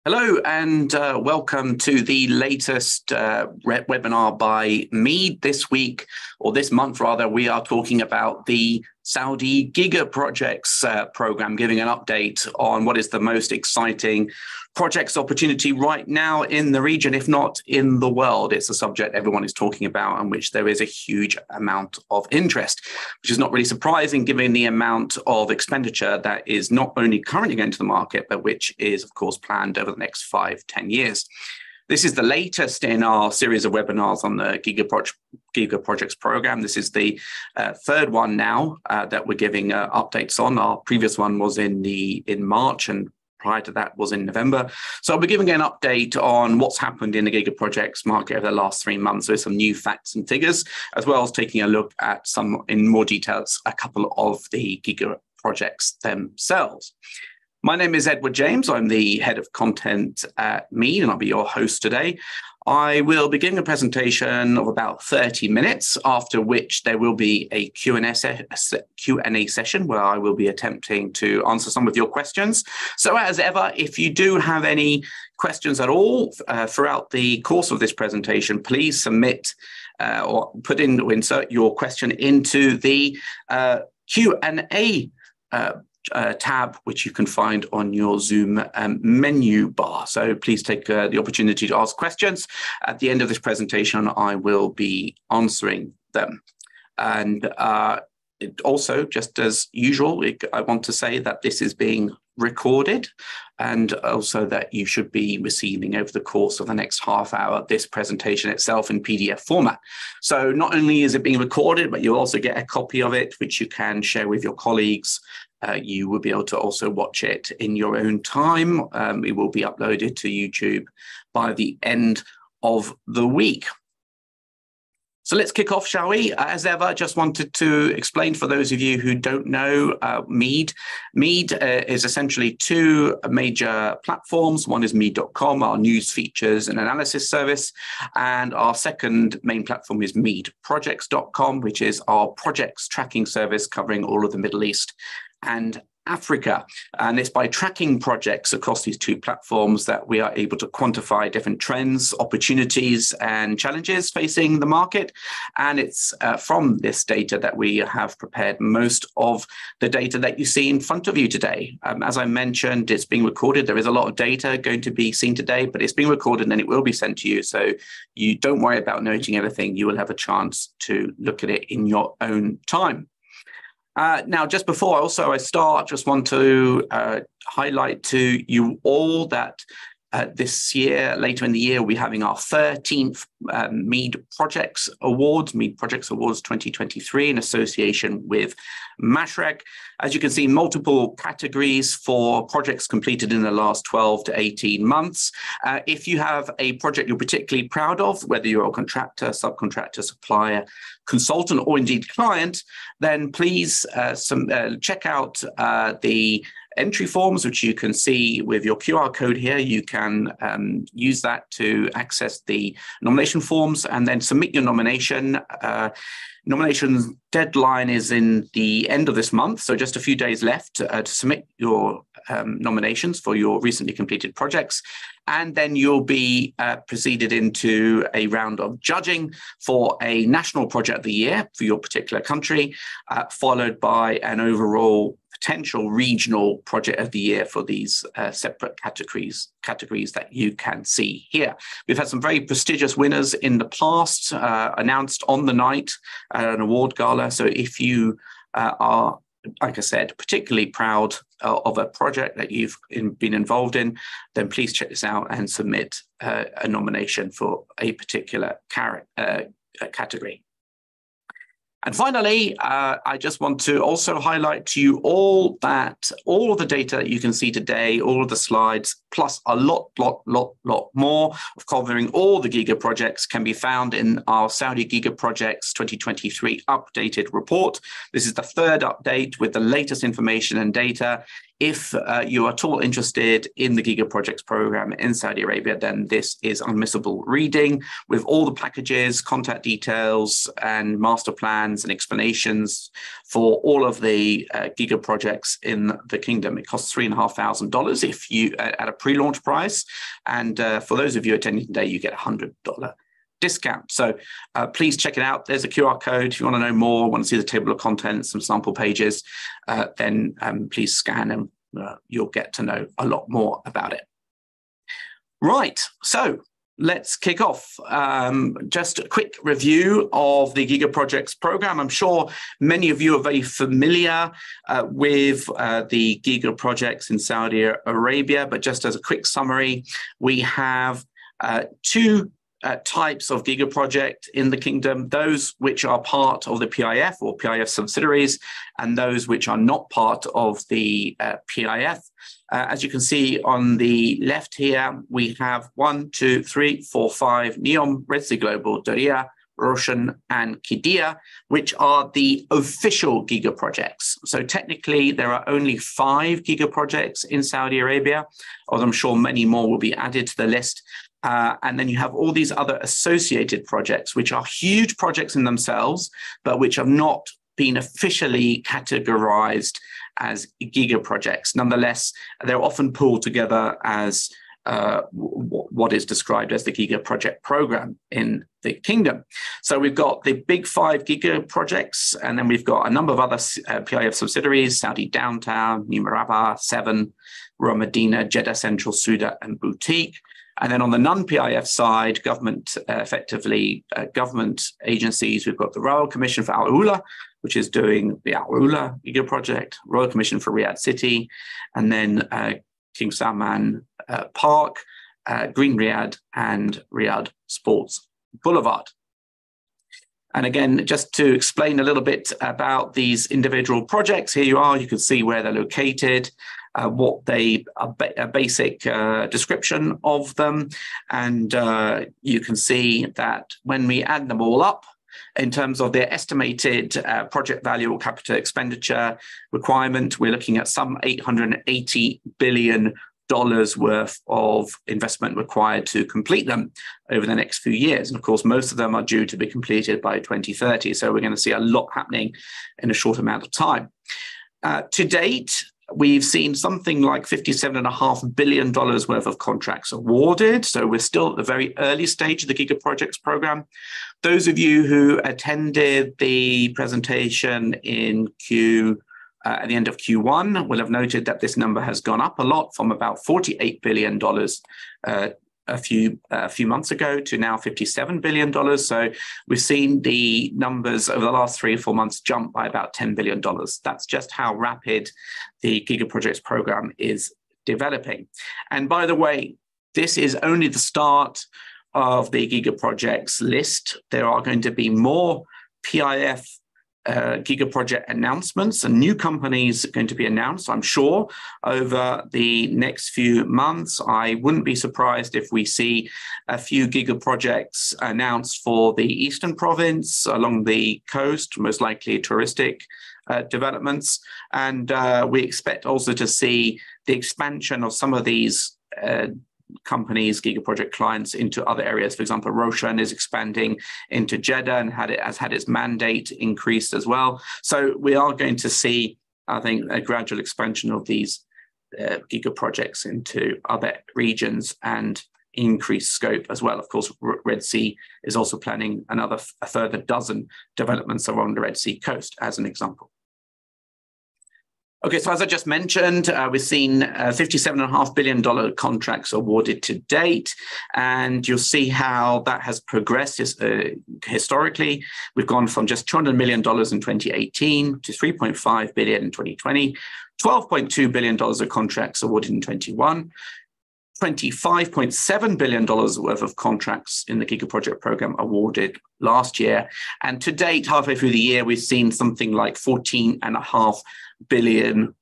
Hello and welcome to the latest webinar by MEED. This week, or this month rather, we are talking about the Saudi Giga Projects program, giving an update on what is the most exciting projects opportunity right now in the region, if not in the world. It's a subject everyone is talking about and which there is a huge amount of interest, which is not really surprising given the amount of expenditure that is not only currently going to the market, but which is, of course, planned over the next 5-10 years. This is the latest in our series of webinars on the Giga Projects program. This is the third one now that we're giving updates on. Our previous one was in March, and prior to that was in November. So I'll be giving an update on what's happened in the Giga Projects market over the last 3 months with some new facts and figures, as well as taking a look at some, in more details, a couple of the Giga Projects themselves. My name is Edward James. I'm the head of content at MEED, and I'll be your host today. I will be giving a presentation of about 30 minutes, after which there will be a Q&A session where I will be attempting to answer some of your questions. So as ever, if you do have any questions at all throughout the course of this presentation, please submit or insert your question into the Q&A tab, which you can find on your Zoom menu bar. So please take the opportunity to ask questions. At the end of this presentation, I will be answering them. And also, just as usual, I want to say that this is being recorded, and also that you should be receiving over the course of the next half hour this presentation itself in PDF format. So not only is it being recorded, but you'll also get a copy of it, which you can share with your colleagues. You will be able to also watch it in your own time. It will be uploaded to YouTube by the end of the week. So let's kick off, shall we? As ever, just wanted to explain for those of you who don't know MEED. MEED is essentially two major platforms. One is MEED.com, our news, features and analysis service. And our second main platform is MEEDprojects.com, which is our projects tracking service covering all of the Middle East and Africa. And it's by tracking projects across these two platforms that we are able to quantify different trends, opportunities, and challenges facing the market. And it's from this data that we have prepared most of the data that you see in front of you today. As I mentioned, it's being recorded. There is a lot of data going to be seen today, but it's being recorded and it will be sent to you. So you don't worry about noting everything. You will have a chance to look at it in your own time. Now, just before I start, just want to highlight to you all that this year, later in the year, we're having our 13th MEED Projects Awards, MEED Projects Awards 2023, in association with Mashreq. As you can see, multiple categories for projects completed in the last 12 to 18 months. If you have a project you're particularly proud of, whether you're a contractor, subcontractor, supplier, consultant, or indeed client, then please check out the entry forms, which you can see with your QR code here. You can use that to access the nomination forms and then submit your nomination. Nomination deadline is in the end of this month, so just a few days left to submit your nominations for your recently completed projects. And then you'll be proceeded into a round of judging for a national project of the year for your particular country, followed by an overall potential regional project of the year for these separate categories that you can see here. We've had some very prestigious winners in the past, announced on the night at an award gala. So if you are, like I said, particularly proud of a project that you've been involved in, then please check this out and submit a nomination for a particular category. And finally, I just want to also highlight to you all that all of the data that you can see today, all of the slides, plus a lot more of covering all the Giga projects can be found in our Saudi Giga Projects 2023 updated report. This is the third update with the latest information and data if you are at all interested in the Giga Projects program in Saudi Arabia, then this is unmissable reading with all the packages, contact details, and master plans and explanations for all of the Giga Projects in the kingdom. It costs $3,500 if you at a pre-launch price, and for those of you attending today, you get $100 discount. So please check it out. There's a QR code. If you want to know more, want to see the table of contents, some sample pages, then please scan them. You'll get to know a lot more about it. Right, so let's kick off. Just a quick review of the Giga Projects program. I'm sure many of you are very familiar with the Giga Projects in Saudi Arabia, but just as a quick summary, we have two types of Giga Project in the kingdom, those which are part of the PIF or PIF subsidiaries, and those which are not part of the PIF. As you can see on the left here, we have 1, 2, 3, 4, 5 NEOM, Red Sea Global, Diriyah, Roshan, and Qiddiya, which are the official Giga Projects. So technically, there are only 5 Giga Projects in Saudi Arabia, although I'm sure many more will be added to the list. And then you have all these other associated projects, which are huge projects in themselves, but which have not been officially categorized as Giga Projects. Nonetheless, they're often pulled together as what is described as the Giga Project program in the kingdom. So we've got the big 5 Giga Projects, and then we've got a number of other PIF subsidiaries: Saudi Downtown, New Murabba, 7, Rural Medina, Jeddah Central, Suda, and Boutique. And then on the non-PIF side, government, effectively government agencies, we've got the Royal Commission for Al Ula, which is doing the Al Ula Giga Project, Royal Commission for Riyadh City, and then King Salman Park, Green Riyadh, and Riyadh Sports Boulevard. And again, just to explain a little bit about these individual projects, here you are, you can see where they're located, what they a basic description of them, and you can see that when we add them all up in terms of their estimated project value or capital expenditure requirement, we're looking at some $880 billion worth of investment required to complete them over the next few years. And of course, most of them are due to be completed by 2030. So we're going to see a lot happening in a short amount of time. To date, we've seen something like $57.5 billion worth of contracts awarded. So we're still at the very early stage of the Giga Projects program. Those of you who attended the presentation in at the end of Q1 will have noted that this number has gone up a lot from about $48 billion a few months ago to now $57 billion. So we've seen the numbers over the last 3 or 4 months jump by about $10 billion. That's just how rapid the Giga Projects program is developing. And by the way, this is only the start of the Giga Projects list. There are going to be more PIF Giga Project announcements, and new companies are going to be announced, I'm sure, over the next few months. I wouldn't be surprised if we see a few Giga Projects announced for the Eastern Province along the coast, most likely touristic developments. And we expect also to see the expansion of some of these companies, Giga Project clients, into other areas. For example, Roshan is expanding into Jeddah and has had its mandate increased as well. So we are going to see, I think, a gradual expansion of these Giga Projects into other regions and increased scope as well. Of course, Red Sea is also planning a further dozen developments along the Red Sea coast, as an example. Okay, so as I just mentioned, we've seen $57.5 billion contracts awarded to date, and you'll see how that has progressed historically. We've gone from just $200 million in 2018 to $3.5 billion in 2020, $12.2 billion of contracts awarded in 2021, $25.7 billion worth of contracts in the Giga Project program awarded last year. And to date, halfway through the year, we've seen something like $14.5 billion.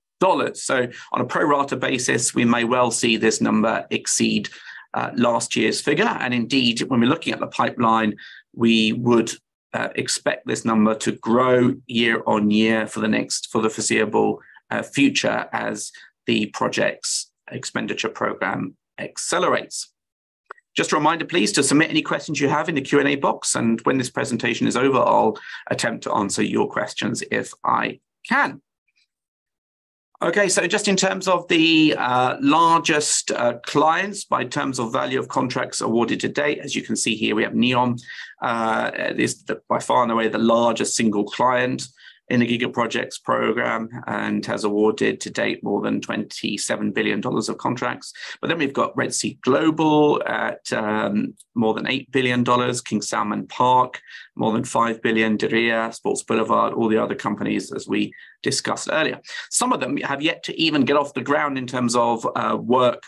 So on a pro rata basis, we may well see this number exceed last year's figure. And indeed, when we're looking at the pipeline, we would expect this number to grow year on year for the foreseeable future as the project's expenditure program accelerates. Just a reminder, please, to submit any questions you have in the Q&A box. And when this presentation is over, I'll attempt to answer your questions if I can. Okay, so just in terms of the largest clients by terms of value of contracts awarded to date, as you can see here, we have NEOM. Is by far and away the largest single client in the Giga Projects program and has awarded to date more than $27 billion of contracts. But then we've got Red Sea Global at more than $8 billion, King Salman Park, more than $5 billion, Diriyah, Sports Boulevard, all the other companies as we discussed earlier. Some of them have yet to even get off the ground in terms of work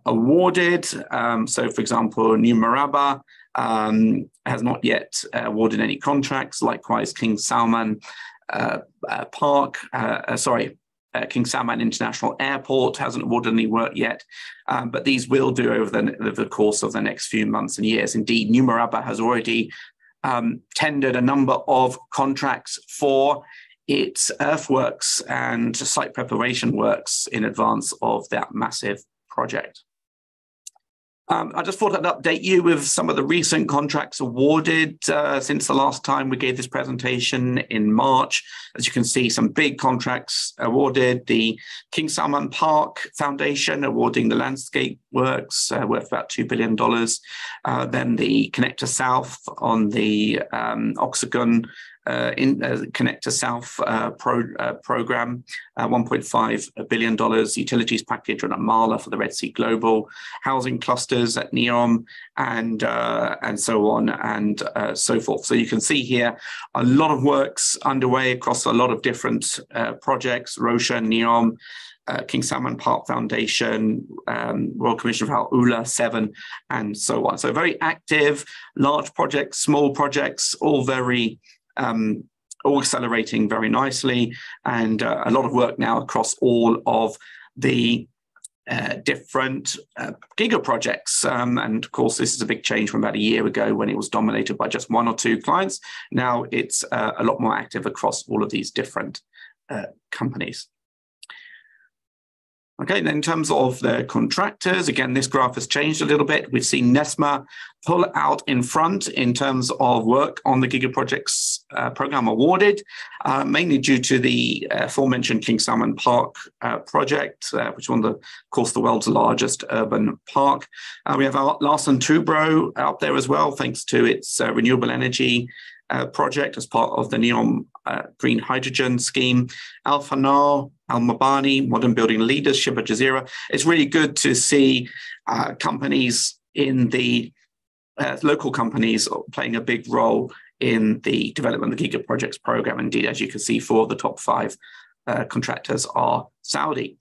awarded. So, for example, New Murabba has not yet awarded any contracts. Likewise, King Salman King Salman International Airport hasn't awarded any work yet, but these will do over the course of the next few months and years. Indeed, New Murabba has already tendered a number of contracts for its earthworks and site preparation works in advance of that massive project. I just thought I'd update you with some of the recent contracts awarded since the last time we gave this presentation in March. As you can see, some big contracts awarded. The King Salman Park Foundation awarding the landscape works worth about $2 billion. Then the Connector South on the Oxagon Connector South program, $1.5 billion, utilities package on Amala for the Red Sea Global, housing clusters at NEOM, and so on and so forth. So you can see here a lot of works underway across a lot of different projects, Roshan, NEOM, King Salman Park Foundation, Royal Commission for Al Ula, 7, and so on. So very active, large projects, small projects, all very all accelerating very nicely, and a lot of work now across all of the different Giga projects. And of course, this is a big change from about a year ago when it was dominated by just 1 or 2 clients. Now it's a lot more active across all of these different companies. Okay, then in terms of the contractors, again, this graph has changed a little bit. We've seen NESMA pull out in front in terms of work on the Giga Projects program awarded, mainly due to the aforementioned King Salman Park project, which is of course, the world's largest urban park. We have our Larsen Toubro out there as well, thanks to its renewable energy project as part of the NEOM green hydrogen scheme. Al Fanar, Al Mabani, modern building leadership at Jazeera. It's really good to see companies in the local companies playing a big role in the development of the Giga Projects program. Indeed, as you can see, 4 of the top 5 contractors are Saudi.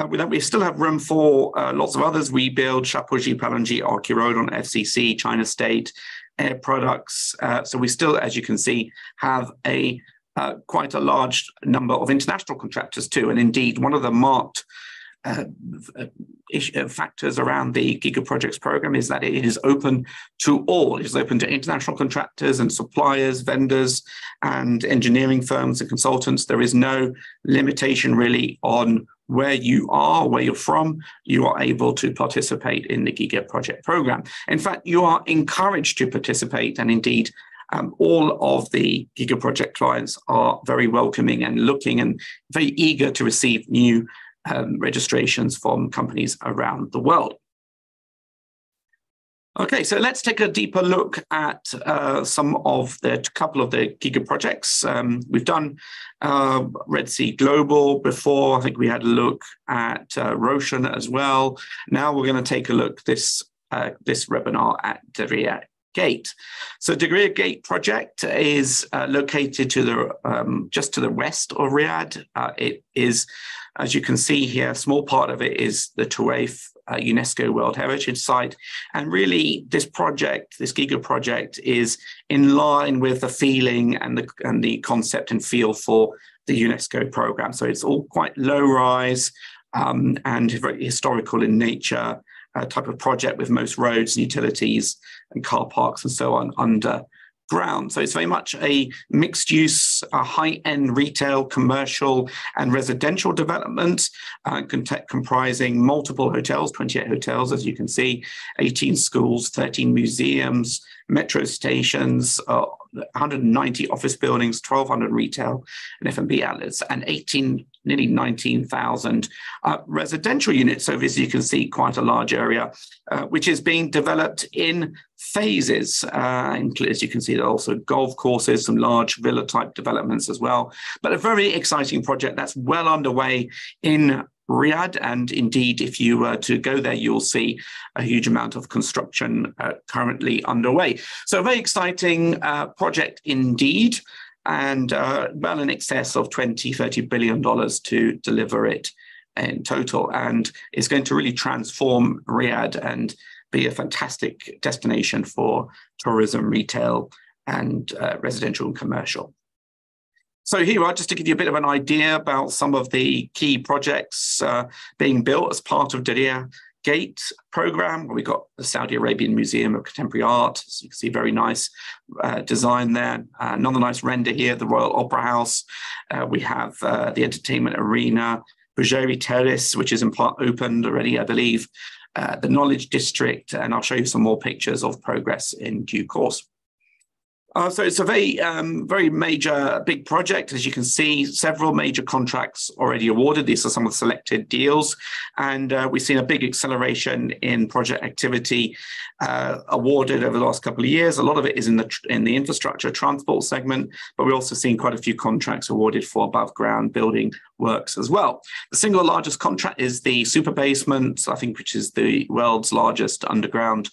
We still have room for lots of others. WeBuild, Shapoorji Pallonji, Arky Road on FCC, China State, Air Products. So we still, as you can see, have a quite a large number of international contractors too. And indeed, one of the marked factors around the Giga Projects program is that it is open to all. It is open to international contractors and suppliers, vendors, and engineering firms and consultants. There is no limitation really on where you are, where you're from. You are able to participate in the Giga Project program. In fact, you are encouraged to participate, and indeed, all of the Giga Project clients are very welcoming and looking and very eager to receive new registrations from companies around the world. Okay, so let's take a deeper look at couple of the Giga projects. We've done Red Sea Global before. I think we had a look at Roshan as well. Now we're going to take a look this webinar at Diriyah Gate. So Diriyah Gate project is located to the just to the west of Riyadh. It is, as you can see here, a small part of it is the Tuwaif UNESCO World Heritage Site. And really, this project, this Giga project, is in line with the feeling and the concept and feel for the UNESCO program. So it's all quite low rise and very historical in nature, type of project with most roads and utilities and car parks and so on under ground. So it's very much a mixed use, high-end retail, commercial and residential development, comprising multiple hotels, 28 hotels, as you can see, 18 schools, 13 museums, metro stations, 190 office buildings, 1,200 retail and F&B outlets, and nearly 19,000 residential units. So as you can see, quite a large area, which is being developed in phases. As you can see, there are also golf courses, some large villa-type developments as well. But a very exciting project that's well underway in Riyadh, and indeed, if you were to go there, you'll see a huge amount of construction currently underway. So a very exciting project indeed, and well in excess of $20–30 billion to deliver it in total, and it's going to really transform Riyadh and be a fantastic destination for tourism, retail, and residential and commercial. So here we are, just to give you a bit of an idea about some of the key projects being built as part of Diriyah Gate program. We've got the Saudi Arabian Museum of Contemporary Art. So you can see very nice design there. Another nice render here, the Royal Opera House. We have the entertainment arena, Bujayri Terrace, which is in part opened already, I believe, the Knowledge District, and I'll show you some more pictures of progress in due course. So it's a very major, big project. As you can see, several major contracts already awarded. These are some of the selected deals. And we've seen a big acceleration in project activity awarded over the last couple of years. A lot of it is in the infrastructure transport segment, but we're also seeing quite a few contracts awarded for above ground building works as well. The single largest contract is the super basement, I think, which is the world's largest underground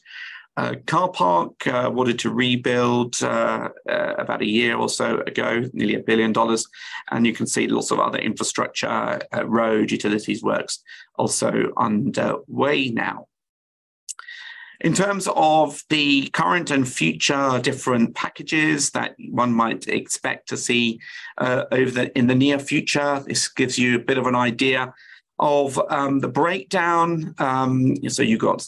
car park, wanted to rebuild about a year or so ago, nearly $1 billion. And you can see lots of other infrastructure, road, utilities works also underway now. In terms of the current and future different packages that one might expect to see in the near future, this gives you a bit of an idea of the breakdown. So you've got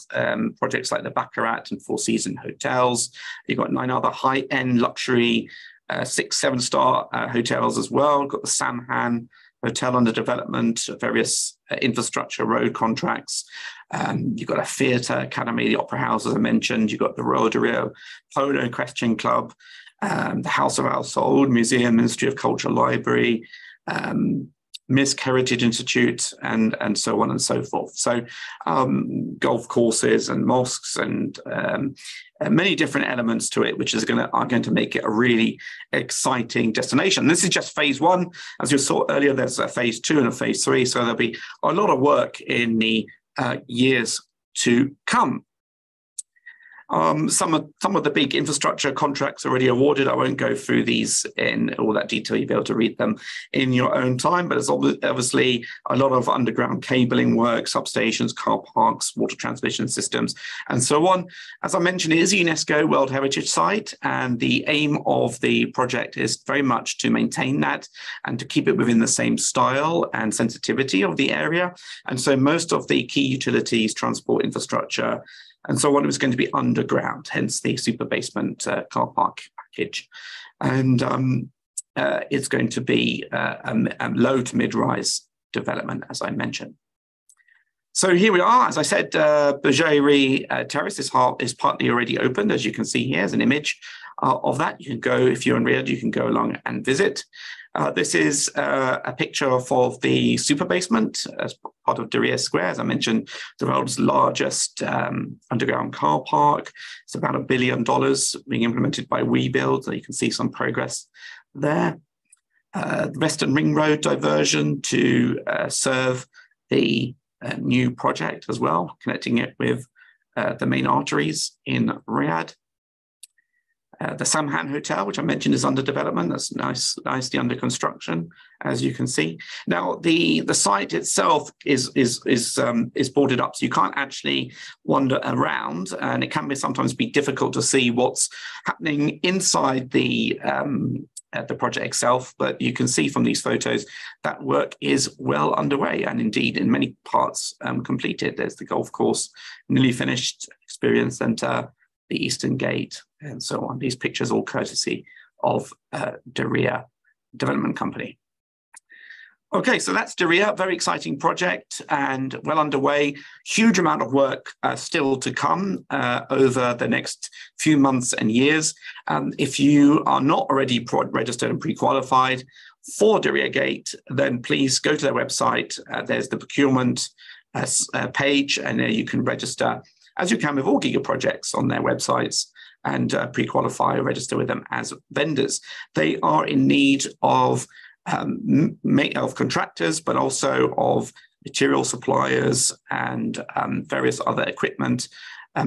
projects like the Baccarat and Four Seasons hotels. You've got 9 other high-end luxury 6–7-star hotels as well. You've got the Salman hotel under development, various infrastructure road contracts. You've got a theatre academy, the Opera House, as I mentioned. You've got the Royal Diriyah Polo Equestrian Club, the House of Al Saud Museum, Ministry of Culture Library, Misk Heritage Institute, and so on and so forth. So golf courses and mosques and many different elements to it, which are going to make it a really exciting destination. This is just phase 1. As you saw earlier, there's a phase 2 and a phase 3. So there'll be a lot of work in the years to come. Some of the big infrastructure contracts already awarded. I won't go through these in all that detail. You'll be able to read them in your own time, but there's obviously a lot of underground cabling work, substations, car parks, water transmission systems, and so on. As I mentioned, it is a UNESCO World Heritage Site, and the aim of the project is very much to maintain that and to keep it within the same style and sensitivity of the area. And so most of the key utilities, transport infrastructure, and so on, it was going to be underground, hence the super basement car park package. And it's going to be a low to mid-rise development, as I mentioned. So here we are. As I said, Bujayri Terraces Heart is partly already opened, as you can see here as an image of that. You can go, if you're in Riyadh, you can go along and visit. This is a picture of the super basement as part of Diriyah Square. As I mentioned, the world's largest underground car park. It's about $1 billion being implemented by WeBuild. So you can see some progress there. The Western Ring Road diversion to serve the new project as well, connecting it with the main arteries in Riyadh. The Salman Hotel, which I mentioned, is under development. That's nicely under construction, as you can see. Now, the site itself is boarded up, so you can't actually wander around, and it can sometimes be difficult to see what's happening inside the project itself. But you can see from these photos that work is well underway, and indeed in many parts completed. There's the golf course, nearly finished, experience centre, the Eastern Gate, and so on. These pictures all courtesy of Diriyah Development Company. Okay, so that's Diriyah, very exciting project and well underway. Huge amount of work still to come over the next few months and years. If you are not already registered and pre-qualified for Diriyah Gate, then please go to their website. There's the procurement page, and there you can register, as you can with all Giga projects on their websites, and pre-qualify or register with them as vendors. They are in need of contractors, but also of material suppliers and various other equipment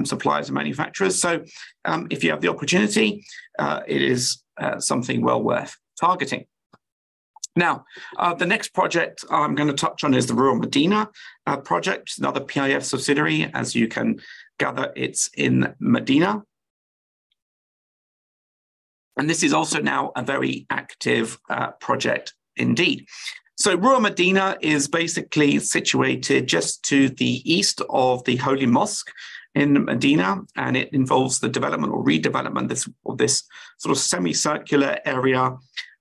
suppliers and manufacturers. So if you have the opportunity, it is something well worth targeting. Now, the next project I'm going to touch on is the Rural Medina project, another PIF subsidiary. As you can gather, it's in Medina. And this is also now a very active project indeed. So Rural Medina is basically situated just to the east of the Holy Mosque in Medina, and it involves the development or redevelopment of this sort of semicircular area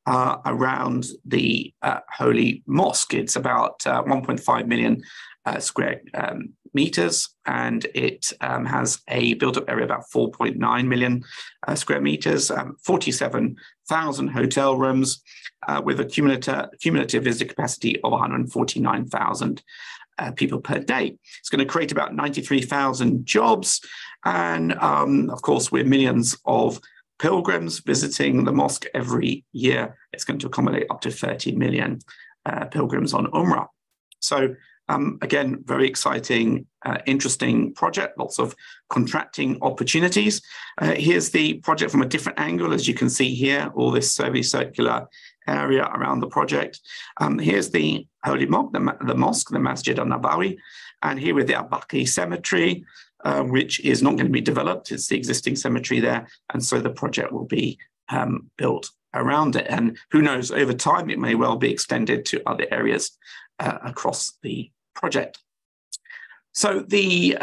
around the Holy Mosque. It's about 1.5 million square meters, and it has a built-up area about 4.9 million square meters, 47,000 hotel rooms with a cumulative visitor capacity of 149,000 people per day. It's going to create about 93,000 jobs, and of course, with millions of pilgrims visiting the mosque every year, it's going to accommodate up to 30 million pilgrims on Umrah. So again, very exciting, interesting project, lots of contracting opportunities. Here's the project from a different angle, as you can see here, all this semicircular area around the project. Here's the Holy Mosque, the mosque, the Masjid al-Nabawi, and here with the Al-Baqi cemetery, which is not going to be developed. It's the existing cemetery there, and so the project will be built around it. And who knows, over time, it may well be extended to other areas across the project. So the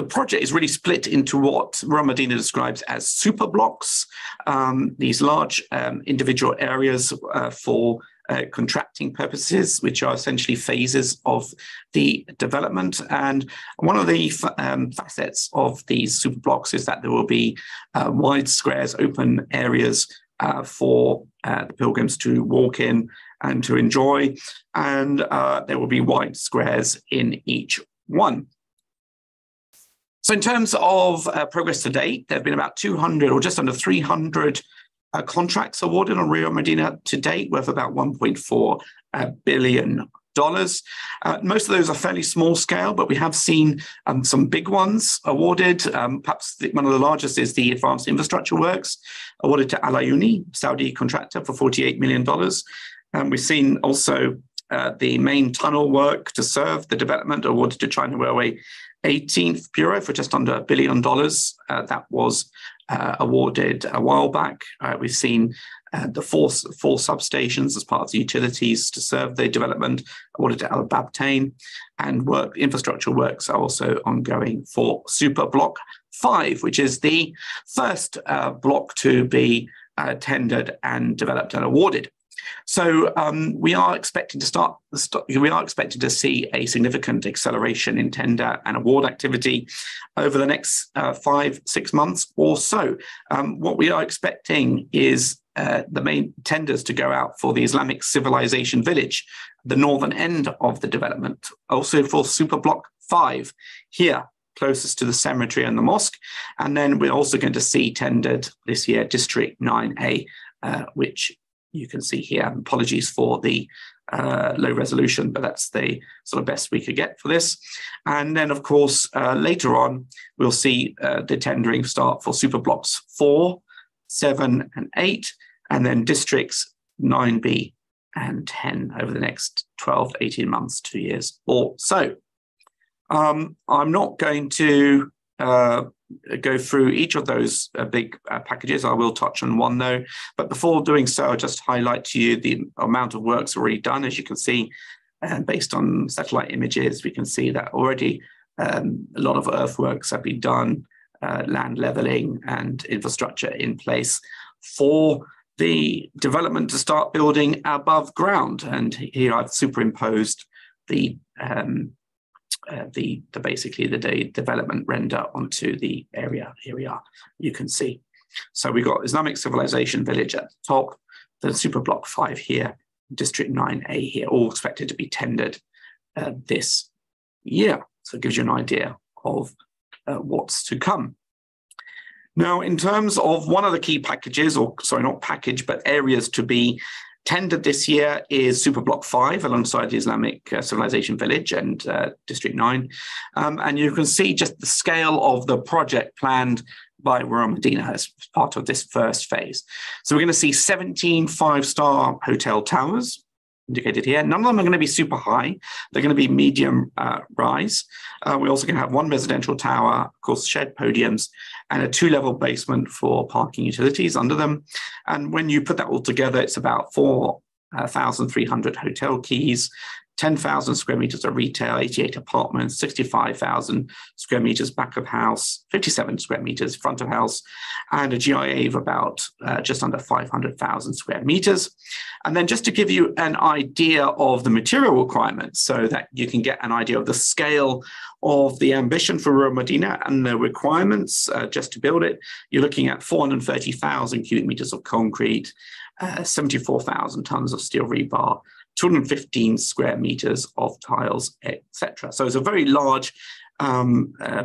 project is really split into what Rural Medina describes as superblocks, these large individual areas for contracting purposes, which are essentially phases of the development. And one of the facets of these superblocks is that there will be wide squares, open areas for the pilgrims to walk in and to enjoy, and there will be wide squares in each one. So in terms of progress to date, there have been about 200 or just under 300 contracts awarded on Rural Medina to date, worth about $1.4 billion. Most of those are fairly small scale, but we have seen some big ones awarded. Perhaps one of the largest is the Advanced Infrastructure Works, awarded to Al Ayuni, Saudi contractor, for $48 million. We've seen also the main tunnel work to serve the development awarded to China Railway 18th Bureau for just under $1 billion. That was awarded a while back. We've seen the four substations as part of the utilities to serve the development awarded to Al Babtain, and infrastructure works are also ongoing for Superblock 5, which is the first block to be tendered and developed and awarded. So we are expecting to see a significant acceleration in tender and award activity over the next 5-6 months or so. What we are expecting is the main tenders to go out for the Islamic Civilization Village, the northern end of the development, also for Superblock 5 here, closest to the cemetery and the mosque. And then we're also going to see tendered this year District 9A, which you can see here. Apologies for the low resolution, but that's the sort of best we could get for this. And then, of course, later on, we'll see the tendering start for Superblocks 4, 7, and 8, and then Districts 9B and 10 over the next 12 to 18 months, 2 years or so. I'm not going to go through each of those big packages. I will touch on one though, but before doing so, I'll just highlight to you the amount of work's already done. As you can see, based on satellite images, we can see that already a lot of earthworks have been done, land leveling and infrastructure in place for the development to start building above ground. And here I've superimposed the basically the development render onto the area. Here we are, you can see. So we've got Islamic Civilization Village at the top, the Superblock 5 here, District 9A here, all expected to be tendered this year. So it gives you an idea of what's to come. Now, in terms of one of the key packages, or sorry, not package, but areas to be tendered this year is Superblock 5 alongside the Islamic Civilization Village and District 9. And you can see just the scale of the project planned by Medina as part of this first phase. So we're going to see 17 5-star hotel towers indicated here. None of them are going to be super high. They're going to be medium rise. We're also going to have one residential tower, of course, shed podiums, and a 2-level basement for parking utilities under them. And when you put that all together, it's about 4,300 hotel keys, 10,000 square meters of retail, 88 apartments, 65,000 square meters back of house, 57 square meters front of house, and a GIA of about just under 500,000 square meters. And then just to give you an idea of the material requirements so that you can get an idea of the scale of the ambition for Medina and the requirements just to build it, you're looking at 430,000 cubic meters of concrete, 74,000 tons of steel rebar, 215 square meters of tiles, etc. So it's a very large,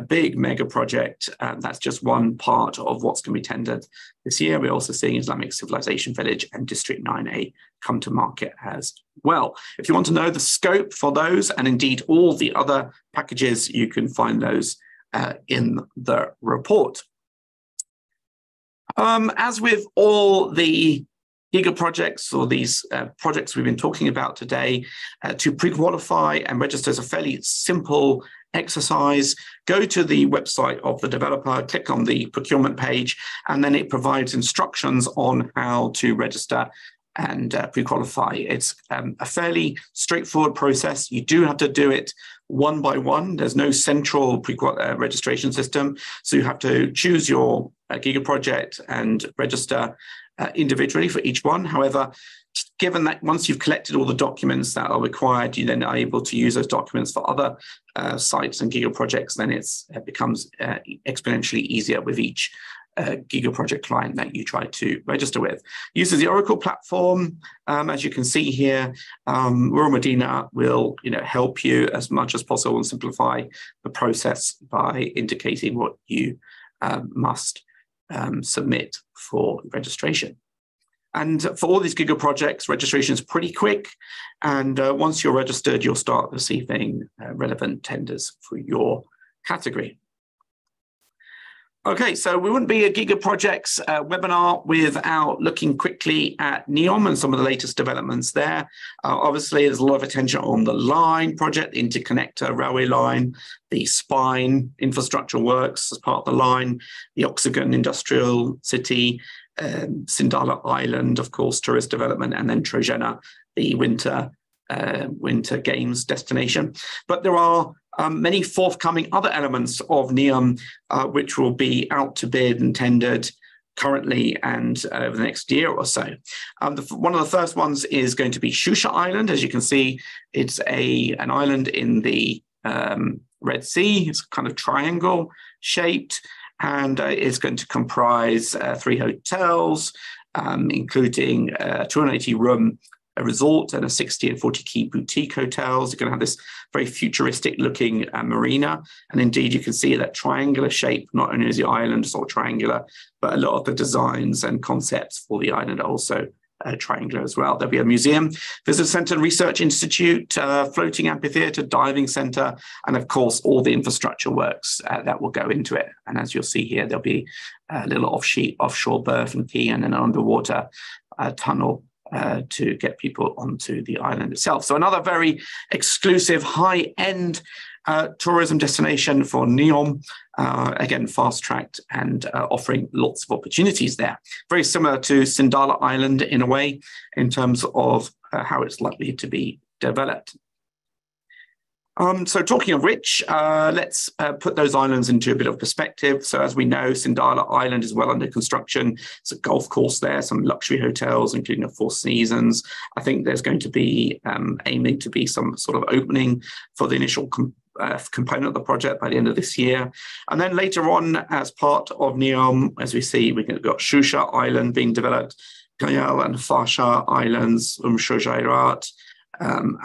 big mega project. That's just one part of what's going to be tendered this year. We're also seeing Islamic Civilization Village and District 9A come to market as well. If you want to know the scope for those and indeed all the other packages, you can find those in the report. As with all the Giga projects, or these projects we've been talking about today, to pre-qualify and register is a fairly simple exercise. Go to the website of the developer, click on the procurement page, and then it provides instructions on how to register and pre-qualify. It's a fairly straightforward process. You do have to do it one by one. There's no central registration system. So you have to choose your Giga project and register individually for each one. However, given that once you've collected all the documents that are required, you then are able to use those documents for other sites and Giga projects, then it becomes exponentially easier with each Giga project client that you try to register with. Uses the Oracle platform. As you can see here, Medina will help you as much as possible and simplify the process by indicating what you must submit for registration. And for all these Giga projects, registration is pretty quick. And once you're registered, you'll start receiving relevant tenders for your category. Okay, so we wouldn't be a Giga Projects webinar without looking quickly at NEOM and some of the latest developments there. Obviously, there's a lot of attention on the line project, the interconnector railway line, the spine infrastructure works as part of the line, the Oxygen Industrial City, Sindala Island, of course, tourist development, and then Trojena, the winter games destination. But there are many forthcoming other elements of NEOM which will be out to bid and tendered currently and over the next year or so. One of the first ones is going to be Shusha Island. As you can see, it's an island in the Red Sea. It's kind of triangle shaped, and it's going to comprise 3 hotels, including a 280-room resort and a 60 and 40 key boutique hotels. You're going to have this very futuristic looking marina. And indeed, you can see that triangular shape. Not only is the island sort of triangular, but a lot of the designs and concepts for the island are also triangular as well. There'll be a museum, visitor center, research institute, floating amphitheater, diving center, and of course, all the infrastructure works that will go into it. And as you'll see here, there'll be a little offshore berth and quay and an underwater tunnel to get people onto the island itself. So another very exclusive high-end tourism destination for NEOM, again, fast-tracked and offering lots of opportunities there. Very similar to Sindala Island in a way, in terms of how it's likely to be developed. So talking of which, let's put those islands into a bit of perspective. So as we know, Sindala Island is well under construction. It's a golf course there, some luxury hotels, including a Four Seasons. I think there's going to be aiming to be some sort of opening for the initial component of the project by the end of this year. And then later on, as part of NEOM, as we see, we've got Shusha Island being developed, Gayal and Fasha Islands, Shojairat, and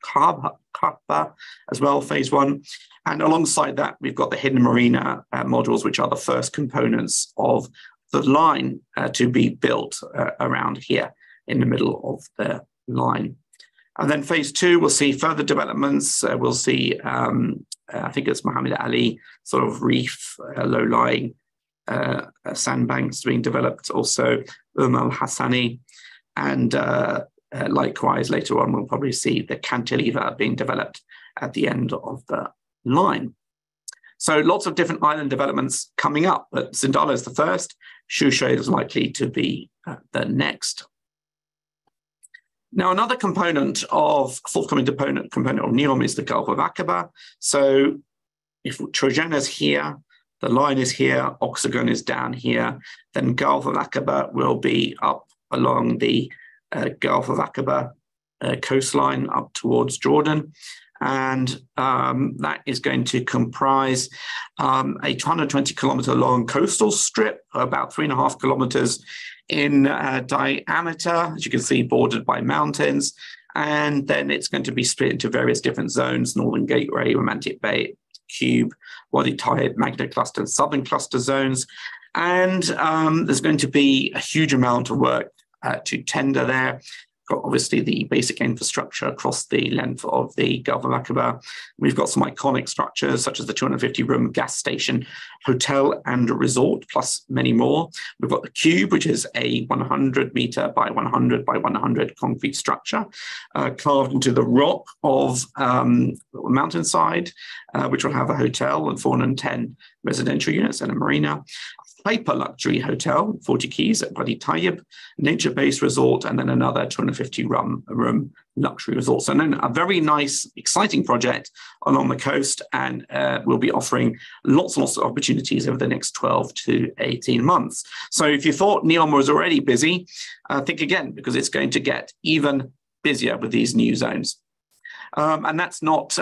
Kappa as well, phase one. And alongside that, we've got the hidden marina modules, which are the first components of the line to be built around here in the middle of the line. And then phase two, we'll see further developments. We'll see, I think it's Muhammad Ali sort of reef, low-lying sandbanks being developed, also Al Hassani, and likewise, later on, we'll probably see the cantilever being developed at the end of the line. So lots of different island developments coming up, but Sindala is the first. Shusha is likely to be the next. Now, another component of, forthcoming component of NEOM is the Gulf of Aqaba. So if Trojan is here, the line is here, Oxagon is down here, then Gulf of Aqaba will be up along the Gulf of Aqaba coastline up towards Jordan. And that is going to comprise a 120 kilometer long coastal strip, about 3.5 kilometers in diameter, as you can see, bordered by mountains. And then it's going to be split into various different zones: Northern Gateway, Romantic Bay, Cube, Wadi Tayed, Magna Cluster, and Southern Cluster zones. And there's going to be a huge amount of work to tender there. Got obviously the basic infrastructure across the length of the Gulf of Aqaba. We've got some iconic structures such as the 250-room gas station, hotel and resort, plus many more. We've got the Cube, which is a 100-meter by 100 by 100 concrete structure carved into the rock of the mountainside, which will have a hotel and 410 residential units and a marina. Hyper luxury hotel, 40 keys at Wadi Tayyib, nature-based resort, and then another 250-room luxury resort. So then a very nice, exciting project along the coast, and we'll be offering lots and lots of opportunities over the next 12 to 18 months. So if you thought NEOM was already busy, think again, because it's going to get even busier with these new zones. And that's not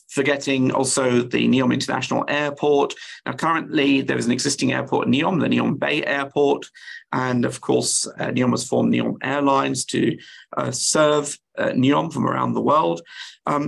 forgetting also the NEOM International Airport. Now, currently, there is an existing airport in NEOM, the NEOM Bay Airport. And of course, NEOM has formed NEOM Airlines to serve NEOM from around the world.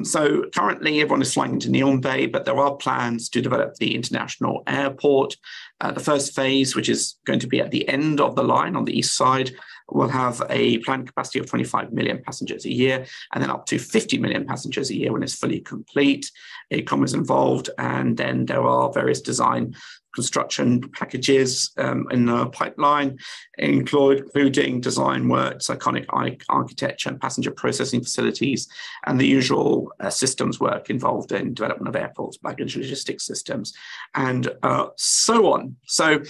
So currently, everyone is flying into NEOM Bay, but there are plans to develop the international airport. The first phase, which is going to be at the end of the line on the east side, will have a planned capacity of 25 million passengers a year, and then up to 50 million passengers a year when it's fully complete. Ecom is involved, and then there are various design construction packages in the pipeline, including design works, iconic architecture, and passenger processing facilities, and the usual systems work involved in development of airports, baggage logistics systems, and so on. So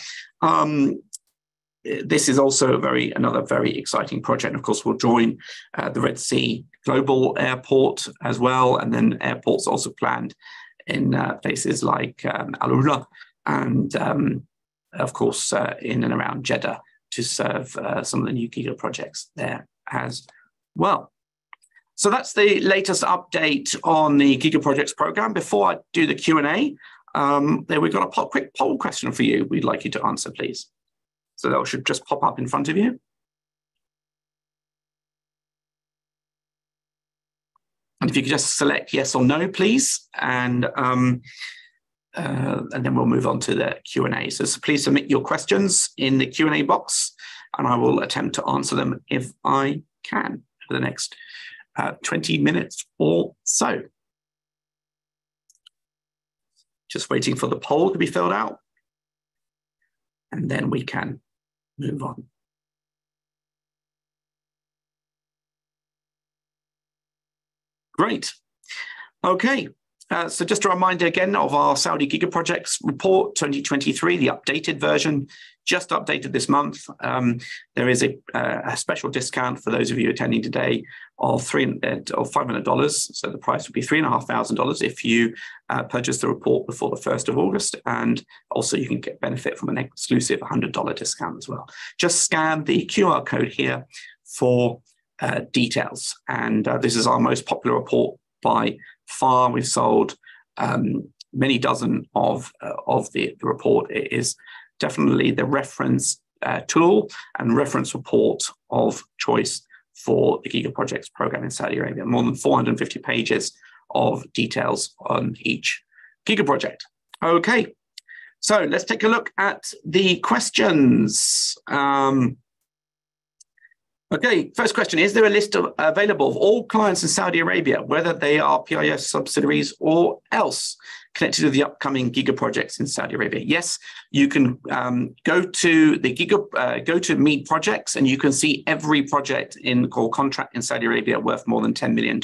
this is also another very exciting project. And of course, we'll join the Red Sea Global Airport as well, and then airports also planned in places like Al Ula, and of course in and around Jeddah to serve some of the new Giga projects there as well. So that's the latest update on the Giga Projects program. Before I do the Q&A, there we've got a quick poll question for you we'd like you to answer, please. So that should just pop up in front of you. And if you could just select yes or no, please, and then we'll move on to the Q&A. So please submit your questions in the Q&A box, and I will attempt to answer them if I can for the next 20 minutes or so. Just waiting for the poll to be filled out, and then we can move on. Great. Okay. So just a reminder again of our Saudi Giga Projects report 2023, the updated version, just updated this month. There is a special discount for those of you attending today of $500. So the price would be $3,500 if you purchase the report before the 1st of August. And also you can get benefit from an exclusive $100 discount as well. Just scan the QR code here for details. And this is our most popular report by far. We've sold many dozen of the report. It is definitely the reference tool and reference report of choice for the Giga Projects program in Saudi Arabia. More than 450 pages of details on each Giga project. Okay, so let's take a look at the questions. Okay, first question, is there a list available of all clients in Saudi Arabia, whether they are PIF subsidiaries or else, connected to the upcoming Giga projects in Saudi Arabia? Yes, you can go to the MEED Projects, and you can see every project called contract in Saudi Arabia worth more than $10 million.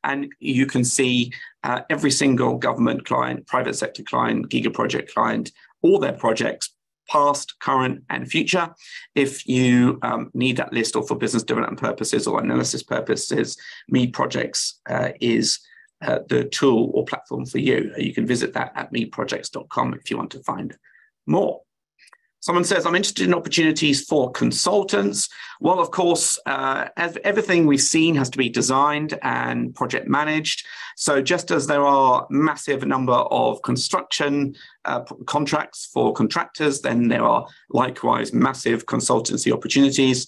And you can see every single government client, private sector client, Giga project client, all their projects, past, current, and future. If you need that list or for business development purposes or analysis purposes, MEED Projects is the tool or platform for you. You can visit that at meedprojects.com if you want to find more. Someone says, I'm interested in opportunities for consultants. Well, of course, everything we've seen has to be designed and project managed. So just as there are massive number of construction contracts for contractors, then there are likewise massive consultancy opportunities,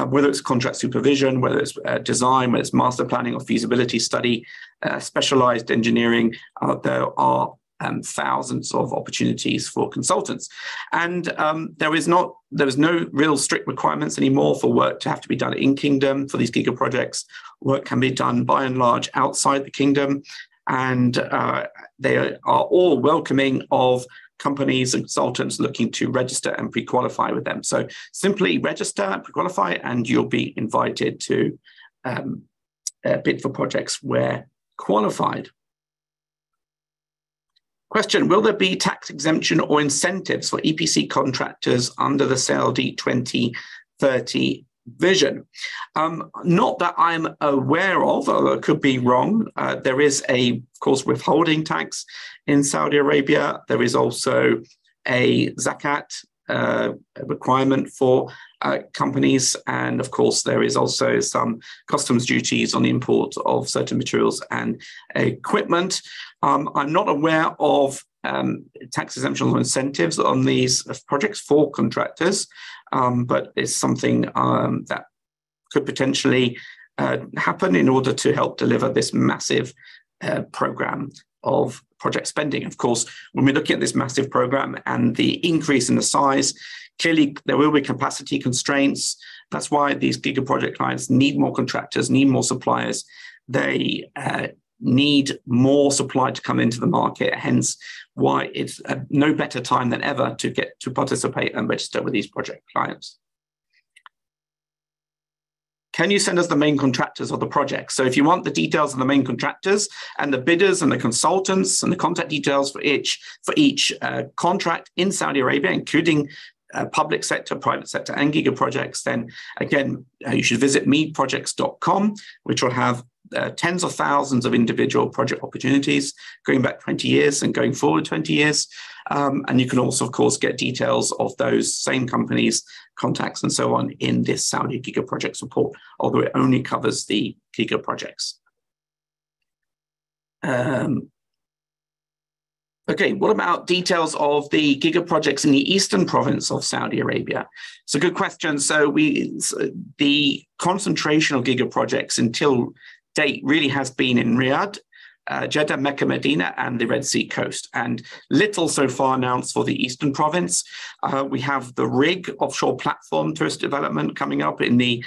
whether it's contract supervision, whether it's design, whether it's master planning or feasibility study, specialized engineering. There are thousands of opportunities for consultants. And there is no real strict requirements anymore for work to have to be done in Kingdom for these Giga projects. Work can be done by and large outside the Kingdom. And they are all welcoming of companies and consultants looking to register and pre-qualify with them. So simply register and pre-qualify, and you'll be invited to bid for projects where qualified. Question, will there be tax exemption or incentives for EPC contractors under the Saudi 2030 vision? Not that I'm aware of, although I could be wrong. There is of course, withholding tax in Saudi Arabia. There is also a zakat requirement for companies. And of course, there is also some customs duties on the import of certain materials and equipment. I'm not aware of tax exemptions or incentives on these projects for contractors, but it's something that could potentially happen in order to help deliver this massive program of project spending. Of course, when we're looking at this massive program and the increase in the size, clearly there will be capacity constraints. That's why these Giga project clients need more contractors, need more suppliers. They need more supply to come into the market, hence why it's no better time than ever to get to participate and register with these project clients. Can you send us the main contractors of the project? So if you want the details of the main contractors and the bidders and the consultants and the contact details for each contract in Saudi Arabia, including public sector, private sector, and Giga projects, then again, you should visit meedprojects.com, which will have tens of thousands of individual project opportunities going back 20 years and going forward 20 years. And you can also, of course, get details of those same companies, contacts, and so on in this Saudi Giga Projects report, although it only covers the Giga projects. Okay, what about details of the Giga projects in the eastern province of Saudi Arabia? It's a good question. So the concentration of Giga projects until date really has been in Riyadh, Jeddah, Mecca, Medina, and the Red Sea coast, and little so far announced for the eastern province. We have the RIG offshore platform tourist development coming up in the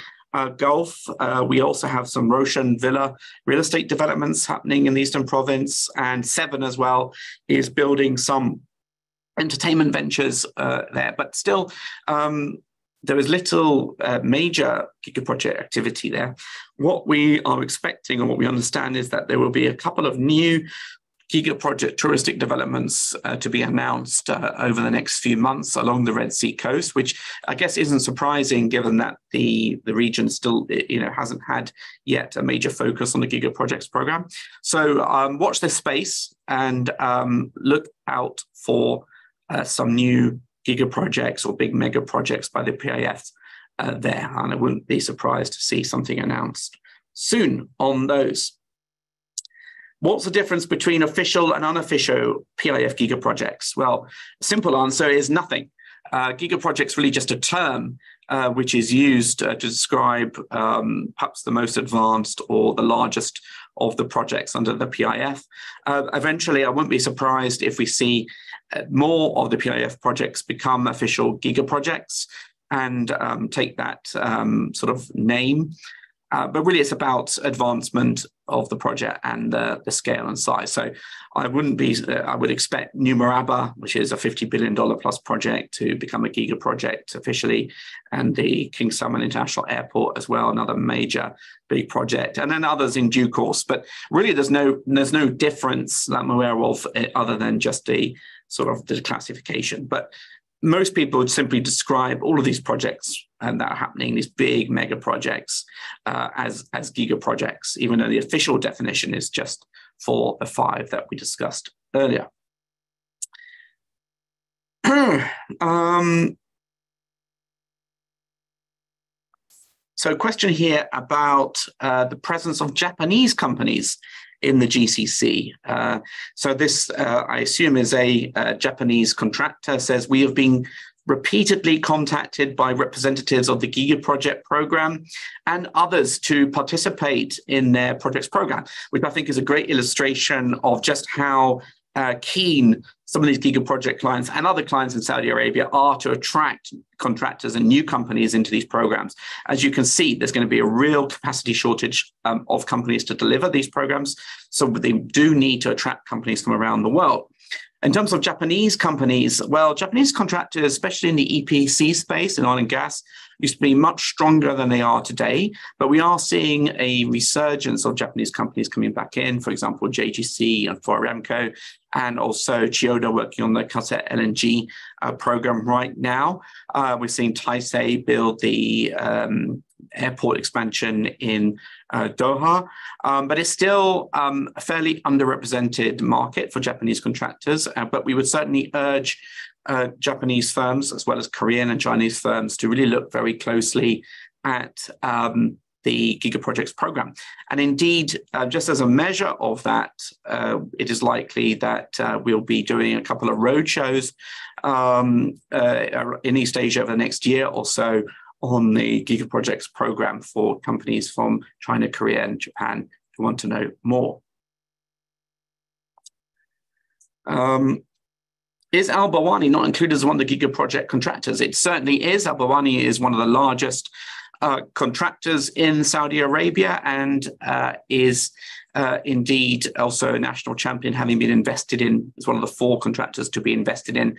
Gulf. We also have some Roshan Villa real estate developments happening in the eastern province, and Seven as well is building some entertainment ventures there, but still there is little major Giga project activity there. What we are expecting, or what we understand, is that there will be a couple of new Giga project touristic developments to be announced over the next few months along the Red Sea coast, which I guess isn't surprising given that the region still hasn't had yet a major focus on the Giga Projects program. So watch this space and look out for some new Giga projects or big mega projects by the PIF there, and I wouldn't be surprised to see something announced soon on those. What's the difference between official and unofficial PIF Giga projects? Well, simple answer is nothing. Giga projects really just a term which is used to describe perhaps the most advanced or the largest of the projects under the PIF. Eventually, I wouldn't be surprised if we see more of the PIF projects become official Giga projects and take that sort of name. But really, it's about advancement of the project and the scale and size. So I would expect New Murabba, which is a $50 billion plus project, to become a Giga project officially, and the King Salman International Airport as well, another major big project, and then others in due course. But really, there's no difference that I'm aware of other than just the sort of the classification. But most people would simply describe all of these projects that are happening, these big mega projects, as Giga projects, even though the official definition is just for the 5 that we discussed earlier. So question here about the presence of Japanese companies in the GCC. So this, I assume, is a Japanese contractor, says, we have been repeatedly contacted by representatives of the Giga Project program and others to participate in their projects program, which I think is a great illustration of just how keen some of these Giga Project clients and other clients in Saudi Arabia are to attract contractors and new companies into these programs. As you can see, there's going to be a real capacity shortage of companies to deliver these programs. So they do need to attract companies from around the world. In terms of Japanese companies, well, Japanese contractors, especially in the EPC space in oil and gas, used to be much stronger than they are today. But we are seeing a resurgence of Japanese companies coming back in, for example, JGC and Aramco, and also Chiyoda working on the Qatar LNG program right now. We're seeing Taisei build the airport expansion in Doha, but it's still a fairly underrepresented market for Japanese contractors. But we would certainly urge Japanese firms, as well as Korean and Chinese firms, to really look very closely at the Giga Projects program. And indeed, just as a measure of that, it is likely that we'll be doing a couple of roadshows in East Asia over the next year or so on the Giga Projects program for companies from China, Korea, and Japan who want to know more. Is Al Bawani not included as one of the Giga Project contractors? It certainly is. Al Bawani is one of the largest contractors in Saudi Arabia and is indeed also a national champion, having been invested in as one of the 4 contractors to be invested in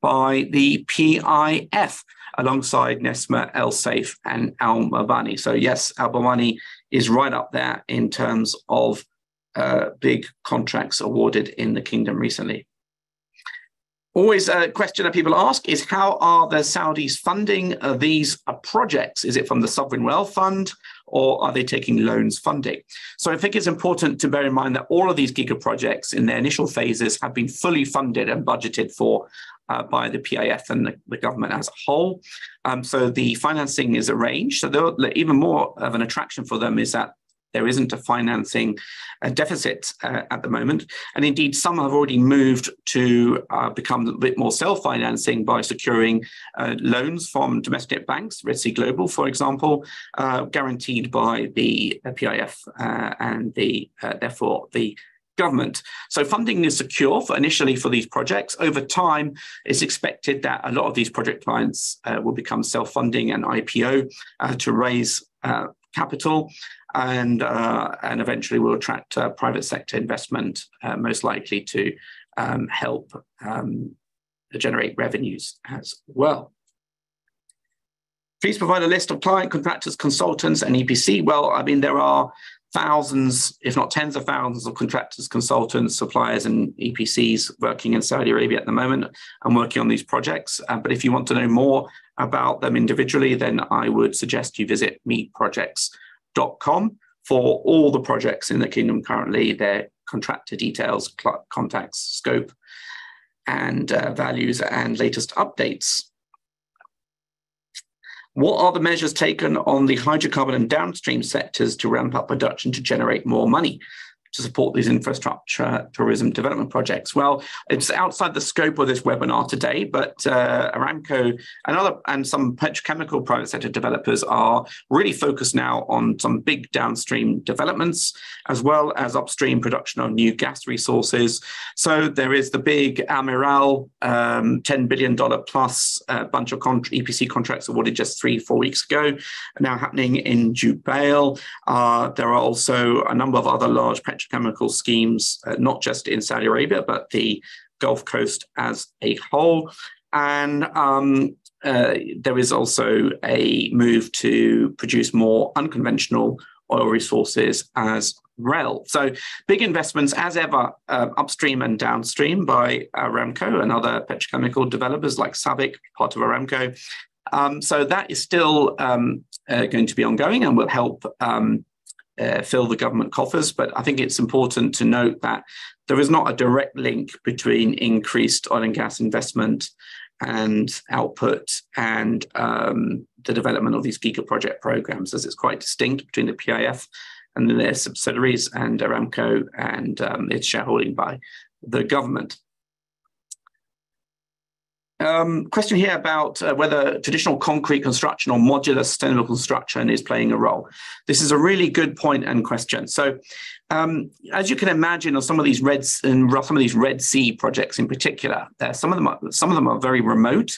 by the PIF, alongside Nesma, El Saif, and Al Mabani. So yes, Al Bawani is right up there in terms of big contracts awarded in the kingdom recently. Always a question that people ask is, how are the Saudis funding these projects? Is it from the Sovereign Wealth Fund, or are they taking loans funding? So I think it's important to bear in mind that all of these Giga projects in their initial phases have been fully funded and budgeted for by the PIF and the government as a whole. So the financing is arranged. So even more of an attraction for them is that there isn't a financing deficit at the moment. And indeed, some have already moved to become a bit more self-financing by securing loans from domestic banks, Red Sea Global, for example, guaranteed by the PIF and therefore the government. So funding is secure initially for these projects. Over time, it's expected that a lot of these project clients will become self-funding and IPO to raise capital, and eventually will attract private sector investment, most likely to help generate revenues as well. Please provide a list of client contractors, consultants, and EPC. Well, I mean, there are thousands, if not tens of thousands of contractors, consultants, suppliers, and EPCs working in Saudi Arabia at the moment and working on these projects. But if you want to know more about them individually, then I would suggest you visit meedprojects.com for all the projects in the kingdom currently, their contractor details, contacts, scope, and values, and latest updates. What are the measures taken on the hydrocarbon and downstream sectors to ramp up production to generate more money to support these infrastructure tourism development projects? Well, it's outside the scope of this webinar today, but Aramco and some petrochemical private sector developers are really focused now on some big downstream developments, as well as upstream production of new gas resources. So there is the big Amiral $10 billion plus bunch of EPC contracts awarded just 3-4 weeks ago, now happening in Jubail. There are also a number of other large petrochemical schemes, not just in Saudi Arabia, but the Gulf Coast as a whole. And there is also a move to produce more unconventional oil resources as well. So big investments as ever, upstream and downstream by Aramco and other petrochemical developers like SABIC, part of Aramco. So that is still going to be ongoing and will help fill the government coffers. But I think it's important to note that there is not a direct link between increased oil and gas investment and output and the development of these Giga project programs, as it's quite distinct between the PIF and their subsidiaries and Aramco and its shareholding by the government. Question here about whether traditional concrete construction or modular sustainable construction is playing a role. This is a really good point and question. So, as you can imagine, on some of these Red Sea projects in particular, some of them are very remote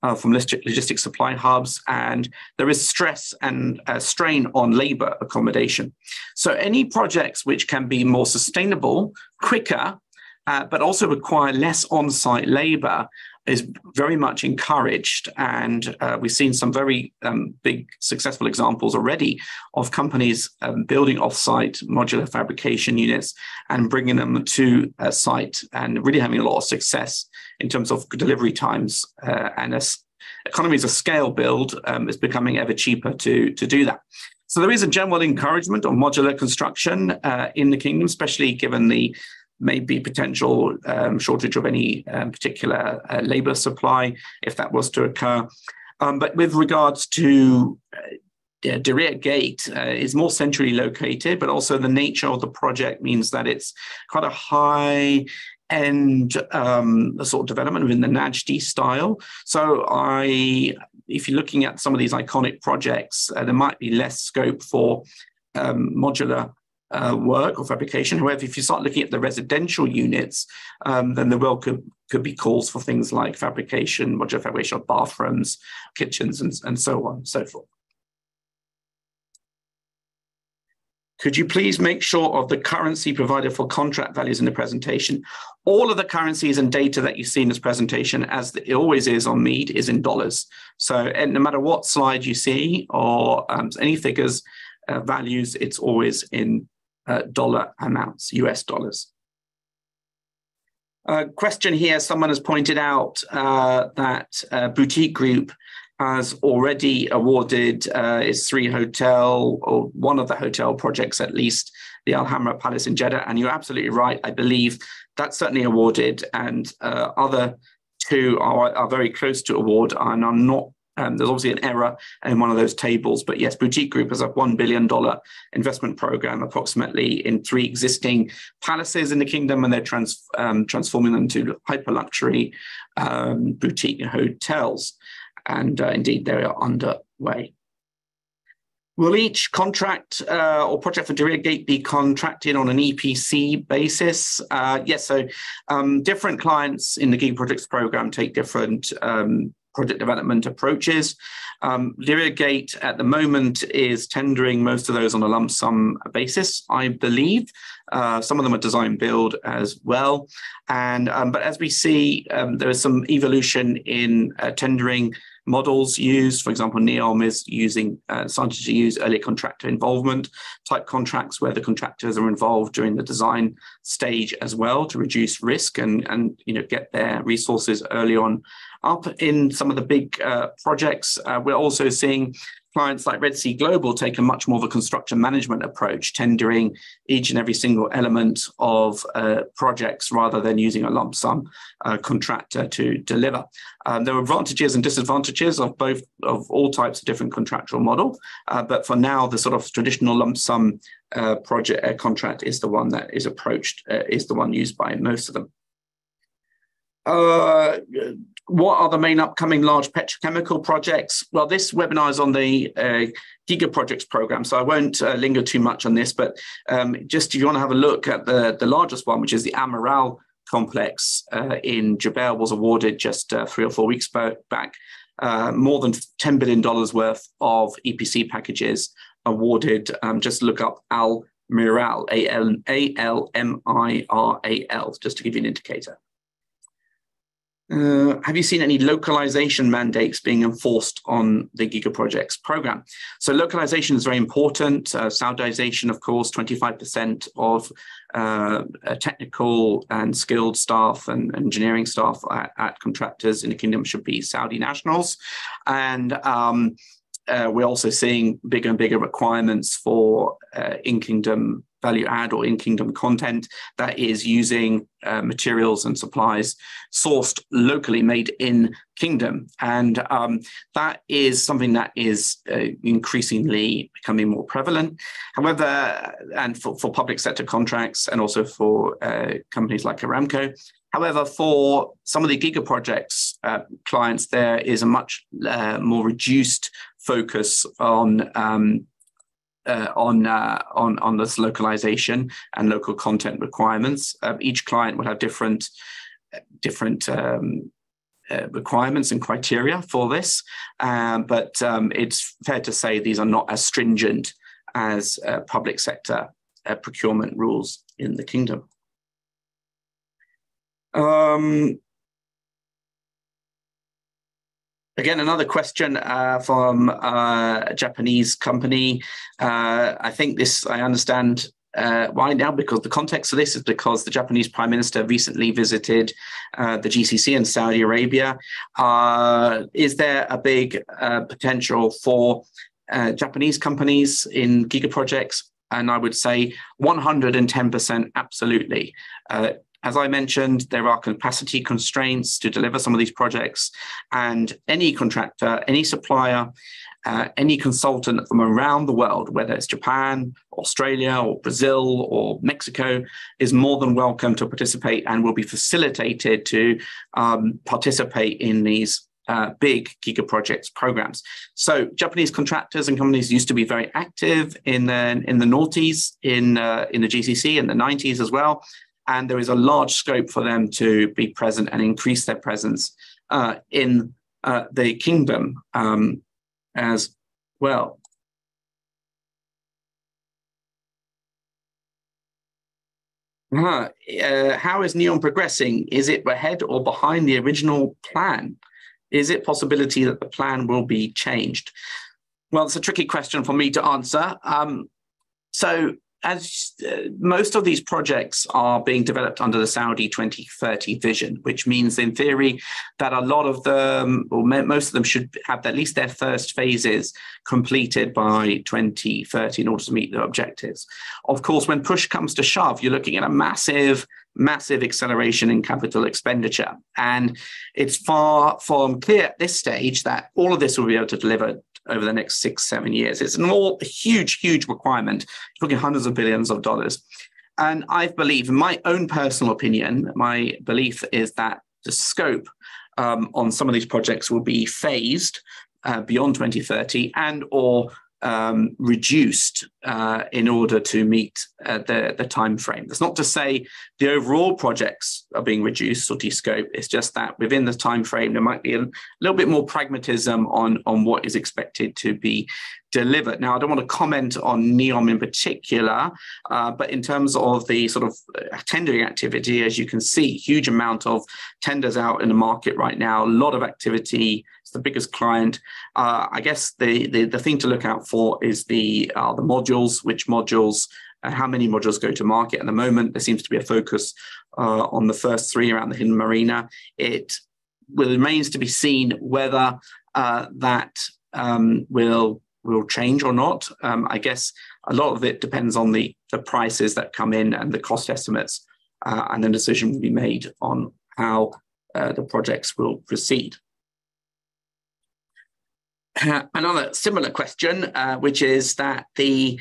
from logistic supply hubs, and there is stress and strain on labour accommodation. So, any projects which can be more sustainable, quicker, but also require less on-site labour is very much encouraged. And we've seen some very big successful examples already of companies building off-site modular fabrication units and bringing them to a site and really having a lot of success in terms of delivery times. And as economies of scale build, it's becoming ever cheaper to do that. So there is a general encouragement of modular construction in the kingdom, especially given the maybe potential shortage of any particular labour supply, if that was to occur. But with regards to Diriyah Gate, is more centrally located, but also the nature of the project means that it's quite a high end sort of development within the Najdi style. So if you're looking at some of these iconic projects, there might be less scope for modular work or fabrication. However, if you start looking at the residential units, then there could be calls for things like fabrication, modular fabrication of bathrooms, kitchens, and so on and so forth. Could you please make sure of the currency provided for contract values in the presentation? All of the currencies and data that you see in this presentation, as it always is on MEED, is in dollars. So no matter what slide you see or any figures, values, it's always in dollar amounts, US dollars. Question here, someone has pointed out that Boutique Group has already awarded its 3 hotel, or one of the hotel projects at least, the Al Hamra Palace in Jeddah. And you're absolutely right. I believe that's certainly awarded, and other 2 are very close to award and are not. There's obviously an error in one of those tables, but yes, Boutique Group has a $1 billion investment program approximately in 3 existing palaces in the kingdom, and they're transforming them to hyper luxury boutique hotels. And indeed, they are underway. Will each contract or project for Diriyah Gate be contracted on an EPC basis? Yes, so different clients in the Giga Projects program take different project development approaches. Diriyah Gate at the moment is tendering most of those on a lump sum basis, I believe. Some of them are design build as well. And but as we see, there is some evolution in tendering models used. For example, NEOM is starting to use early contractor involvement type contracts where the contractors are involved during the design stage as well to reduce risk and get their resources early on up. In some of the big projects, we're also seeing clients like Red Sea Global take a much more of a construction management approach, tendering each and every single element of projects rather than using a lump sum contractor to deliver. There are advantages and disadvantages of all types of different contractual model, but for now, the sort of traditional lump sum project contract is the one that is is the one used by most of them. What are the main upcoming large petrochemical projects? Well, this webinar is on the Giga Projects program, so I won't linger too much on this, but just if you want to have a look at the largest one, which is the Amiral complex in Jubail, was awarded just 3 or 4 weeks back. More than $10 billion worth of EPC packages awarded. Just look up Al-Miral, A-L-M-I-R-A-L, just to give you an indicator. Have you seen any localization mandates being enforced on the Giga Projects program? So localization is very important. Saudization, of course, 25% of technical and skilled staff and engineering staff at contractors in the kingdom should be Saudi nationals. And we're also seeing bigger and bigger requirements for in-kingdom value add or in-kingdom content that is using materials and supplies sourced locally, made in kingdom. And that is something that is increasingly becoming more prevalent. However, and for public sector contracts and also for companies like Aramco. However, for some of the Giga Projects clients, there is a much more reduced focus on this localization and local content requirements. Each client will have different requirements and criteria for this, but it's fair to say these are not as stringent as public sector procurement rules in the kingdom. Again, another question from a Japanese company. I think I understand why now, because the context of this is because the Japanese Prime Minister recently visited the GCC in Saudi Arabia. Is there a big potential for Japanese companies in Giga Projects? And I would say 110% absolutely. As I mentioned, there are capacity constraints to deliver some of these projects, and any contractor, any supplier, any consultant from around the world, whether it's Japan, Australia, or Brazil, or Mexico, is more than welcome to participate and will be facilitated to participate in these big Giga Projects programs. So Japanese contractors and companies used to be very active in the noughties, in the GCC in the 90s as well. And there is a large scope for them to be present and increase their presence in the kingdom as well. How is NEOM progressing? Is it ahead or behind the original plan? Is it possibility that the plan will be changed? Well, it's a tricky question for me to answer. So as most of these projects are being developed under the Saudi 2030 vision, which means in theory that a lot of them, or most of them, should have at least their first phases completed by 2030 in order to meet their objectives. Of course, when push comes to shove, you're looking at a massive acceleration in capital expenditure. And it's far from clear at this stage that all of this will be able to deliver over the next 6-7 years. It's a huge requirement, talking hundreds of billions of dollars. And I believe, in my own personal opinion, my belief is that the scope on some of these projects will be phased beyond 2030 and or reduced in order to meet the time frame. That's not to say the overall projects are being reduced or de-scoped. It's just that within the time frame there might be a little bit more pragmatism on what is expected to be delivered. Now, I don't want to comment on NEOM in particular, but in terms of the sort of tendering activity, as you can see, huge amount of tenders out in the market right now, a lot of activity It's the biggest client. I guess the thing to look out for is the modules, which modules, how many modules go to market. At the moment, there seems to be a focus on the first 3 around the hidden marina. It remains to be seen whether that will change or not. I guess a lot of it depends on the prices that come in and the cost estimates, and then a decision will be made on how the projects will proceed. Another similar question, which is that the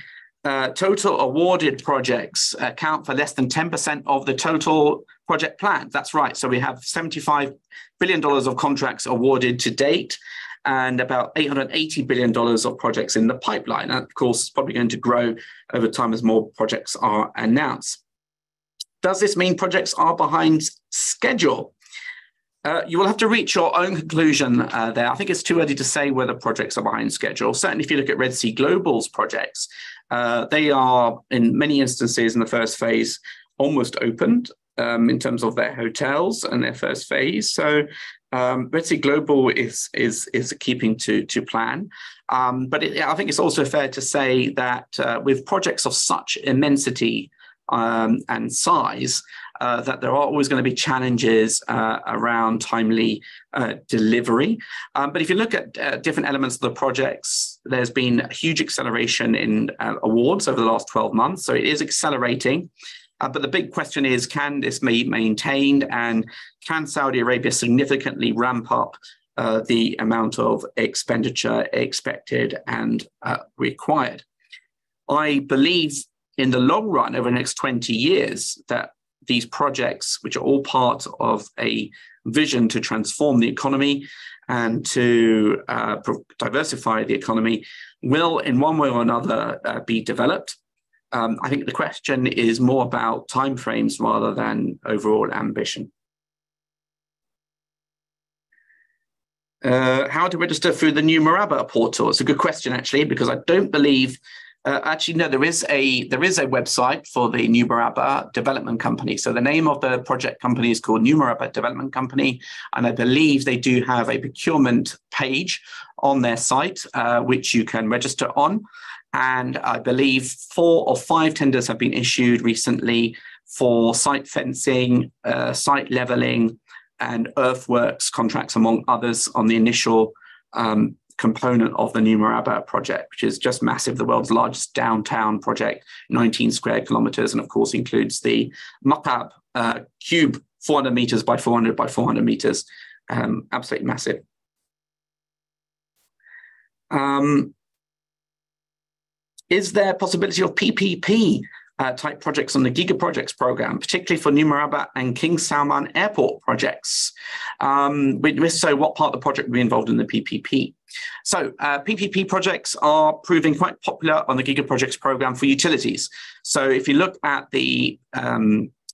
total awarded projects account for less than 10% of the total project plan. That's right. So we have $75 billion of contracts awarded to date, and about $880 billion of projects in the pipeline. And of course, it's probably going to grow over time as more projects are announced. Does this mean projects are behind schedule? You will have to reach your own conclusion there. I think it's too early to say whether projects are behind schedule. Certainly, if you look at Red Sea Global's projects, they are, in many instances in the first phase, almost opened in terms of their hotels and their first phase. So Red Sea Global is keeping to plan. But I think it's also fair to say that with projects of such immensity and size, that there are always going to be challenges around timely delivery. But if you look at different elements of the projects, there's been a huge acceleration in awards over the last 12 months. So it is accelerating. But the big question is, can this be maintained, and can Saudi Arabia significantly ramp up the amount of expenditure expected and required? I believe in the long run, over the next 20 years, that these projects, which are all part of a vision to transform the economy and to diversify the economy, will in one way or another be developed. I think the question is more about timeframes rather than overall ambition. How to register through the new Murabba portal? It's a good question, actually, because I don't believe. No, there is a website for the New Murabba Development Company. So the name of the project company is called New Murabba Development Company, and I believe they do have a procurement page on their site, which you can register on. And I believe 4 or 5 tenders have been issued recently for site fencing, site leveling, and earthworks contracts, among others, on the initial component of the New Murabba project, which is just massive, the world's largest downtown project, 19 square kilometers, and of course includes the Makkah cube, 400 meters by 400 by 400 meters, absolutely massive. Is there a possibility of PPP type projects on the Giga Projects program, particularly for New Murabba and King Salman airport projects? If so, what part of the project will be involved in the PPP? So PPP projects are proving quite popular on the Giga Projects program for utilities. So if you look at the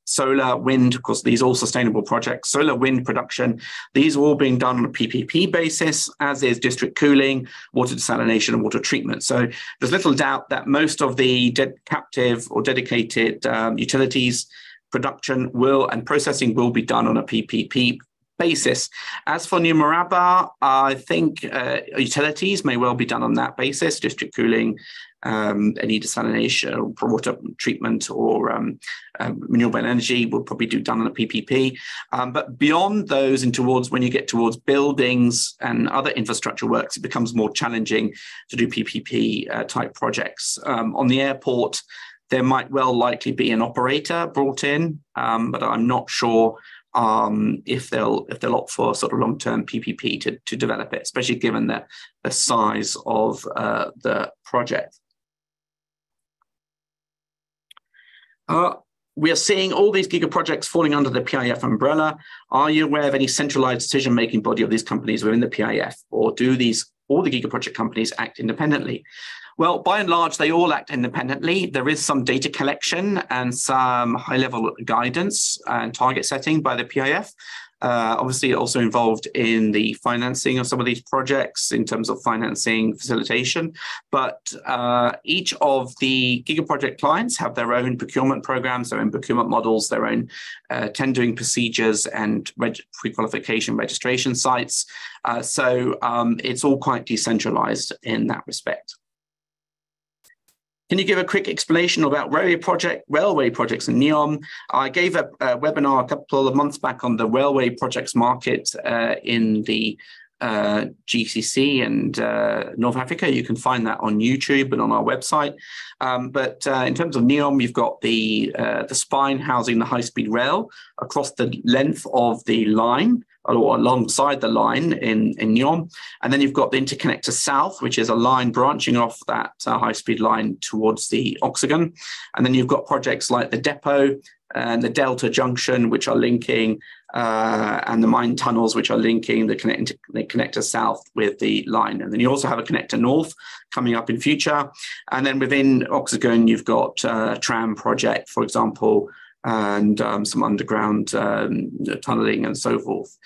solar, wind, of course, these are all sustainable projects, solar, wind production, these are all being done on a PPP basis, as is district cooling, water desalination, and water treatment. So there's little doubt that most of the captive or dedicated utilities production and processing will be done on a PPP basis. As for New Murabba, I think utilities may well be done on that basis, district cooling, any desalination, water treatment, or renewable energy will probably be done on a PPP. But beyond those and towards, when you get towards buildings and other infrastructure works, it becomes more challenging to do PPP type projects. On the airport, there might well likely be an operator brought in, but I'm not sure if they'll opt for sort of long-term PPP to develop it, especially given the size of the project. We are seeing all these Giga projects falling under the PIF umbrella. Are you aware of any centralized decision-making body of these companies within the PIF, or do all the Giga project companies act independently? Well, by and large, they all act independently. There is some data collection and some high-level guidance and target setting by the PIF. Obviously, also involved in the financing of some of these projects in terms of financing facilitation. But each of the Giga Project clients have their own procurement programs, their own procurement models, their own tendering procedures and pre-qualification registration sites. So it's all quite decentralized in that respect. Can you give a quick explanation about railway projects in NEOM? I gave a webinar a couple of months back on the railway projects market in the GCC and North Africa. You can find that on YouTube and on our website. But in terms of NEOM, you've got the spine housing the high-speed rail across the length of the line, or alongside the line in NEOM. And then you've got the Interconnector South, which is a line branching off that high-speed line towards the Oxygen. And then you've got projects like the Depot and the Delta Junction, which are linking, and the mine tunnels, which are linking the Connector South with the line. And then you also have a Connector North coming up in future. And then within Oxygen, you've got a tram project, for example, and some underground tunneling and so forth.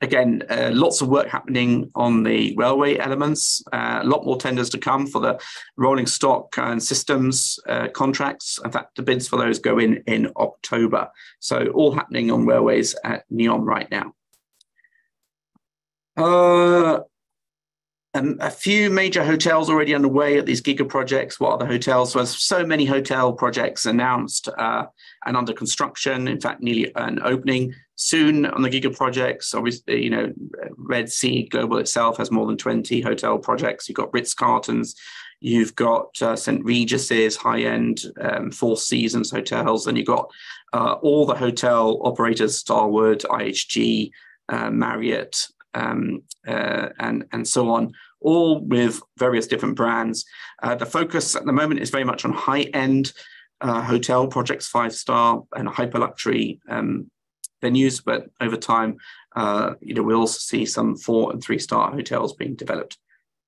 Again, lots of work happening on the railway elements, a lot more tenders to come for the rolling stock and systems contracts. In fact, the bids for those go in October. So all happening on railways at NEOM right now. A few major hotels already underway at these Giga projects. What are the hotels? So there's so many hotel projects announced and under construction. In fact, nearly an opening soon on the Giga projects. Obviously, you know, Red Sea Global itself has more than 20 hotel projects. You've got Ritz-Carltons, you've got St. Regis' high-end Four Seasons hotels, and you've got all the hotel operators, Starwood, IHG, Marriott, and so on, all with various different brands. The focus at the moment is very much on high-end hotel projects, 5-star and hyper-luxury venues, but over time, you know, we'll also see some 4- and 3-star hotels being developed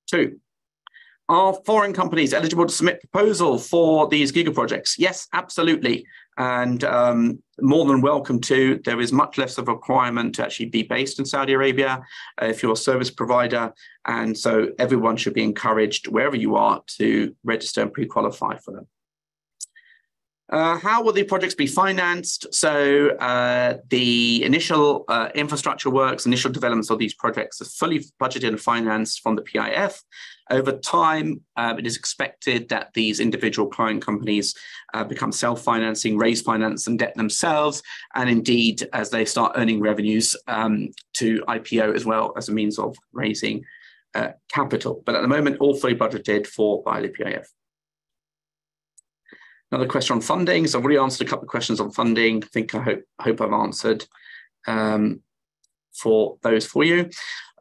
too. Are foreign companies eligible to submit proposal for these Giga projects? Yes, absolutely. And more than welcome to. There is much less of a requirement to actually be based in Saudi Arabia if you're a service provider. And so everyone should be encouraged, wherever you are, to register and pre-qualify for them. How will the projects be financed? So the initial infrastructure works, initial developments of these projects are fully budgeted and financed from the PIF. Over time, it is expected that these individual client companies become self-financing, raise finance and debt themselves, and indeed, as they start earning revenues, to IPO as well as a means of raising capital. But at the moment, all fully budgeted for by the PIF. Another question on funding. So I've already answered a couple of questions on funding. I think I hope I've answered for those for you.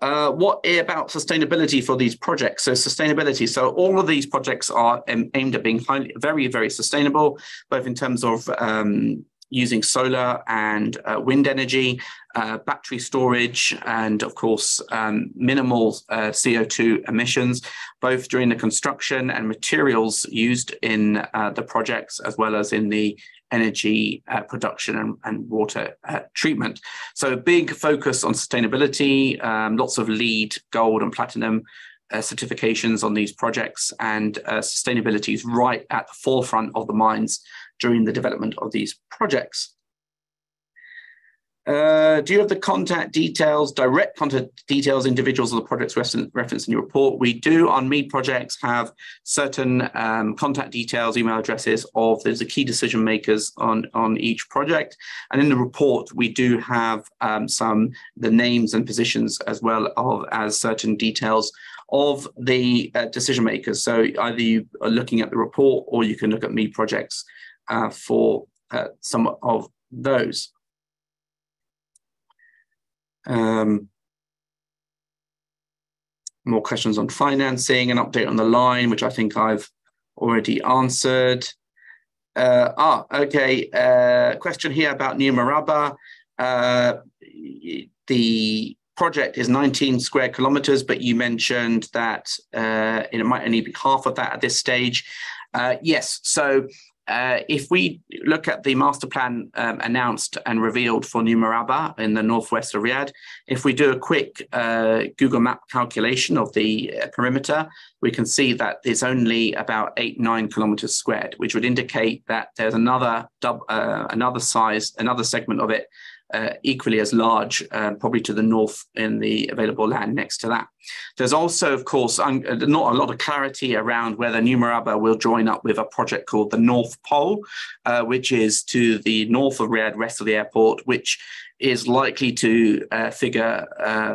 What about sustainability for these projects? So sustainability. So all of these projects are aimed at being very, very sustainable, both in terms of using solar and wind energy, battery storage, and of course, minimal CO2 emissions, both during the construction and materials used in the projects, as well as in the energy production and water treatment. So a big focus on sustainability, lots of LEED, gold and platinum certifications on these projects, and sustainability is right at the forefront of the minds during the development of these projects. Do you have the contact details, direct contact details, individuals of the projects referenced in your report? We do on MEED projects have certain contact details, email addresses of the key decision makers on each project. And in the report, we do have the names and positions as well as certain details of the decision makers. So either you are looking at the report or you can look at MEED projects for some of those. More questions on financing, an update on the line, which I think I've already answered. Okay. Question here about New Murabba. The project is 19 square kilometers, but you mentioned that it might only be half of that at this stage. Yes. So if we look at the master plan announced and revealed for New Murabba in the northwest of Riyadh, if we do a quick Google Map calculation of the perimeter, we can see that it's only about 8-9 kilometers squared, which would indicate that there's another segment of it equally as large, probably to the north in the available land next to that. There's also, of course, not a lot of clarity around whether New Murabba will join up with a project called the North Pole, which is to the north of Riyadh, west of the airport, which is likely to figure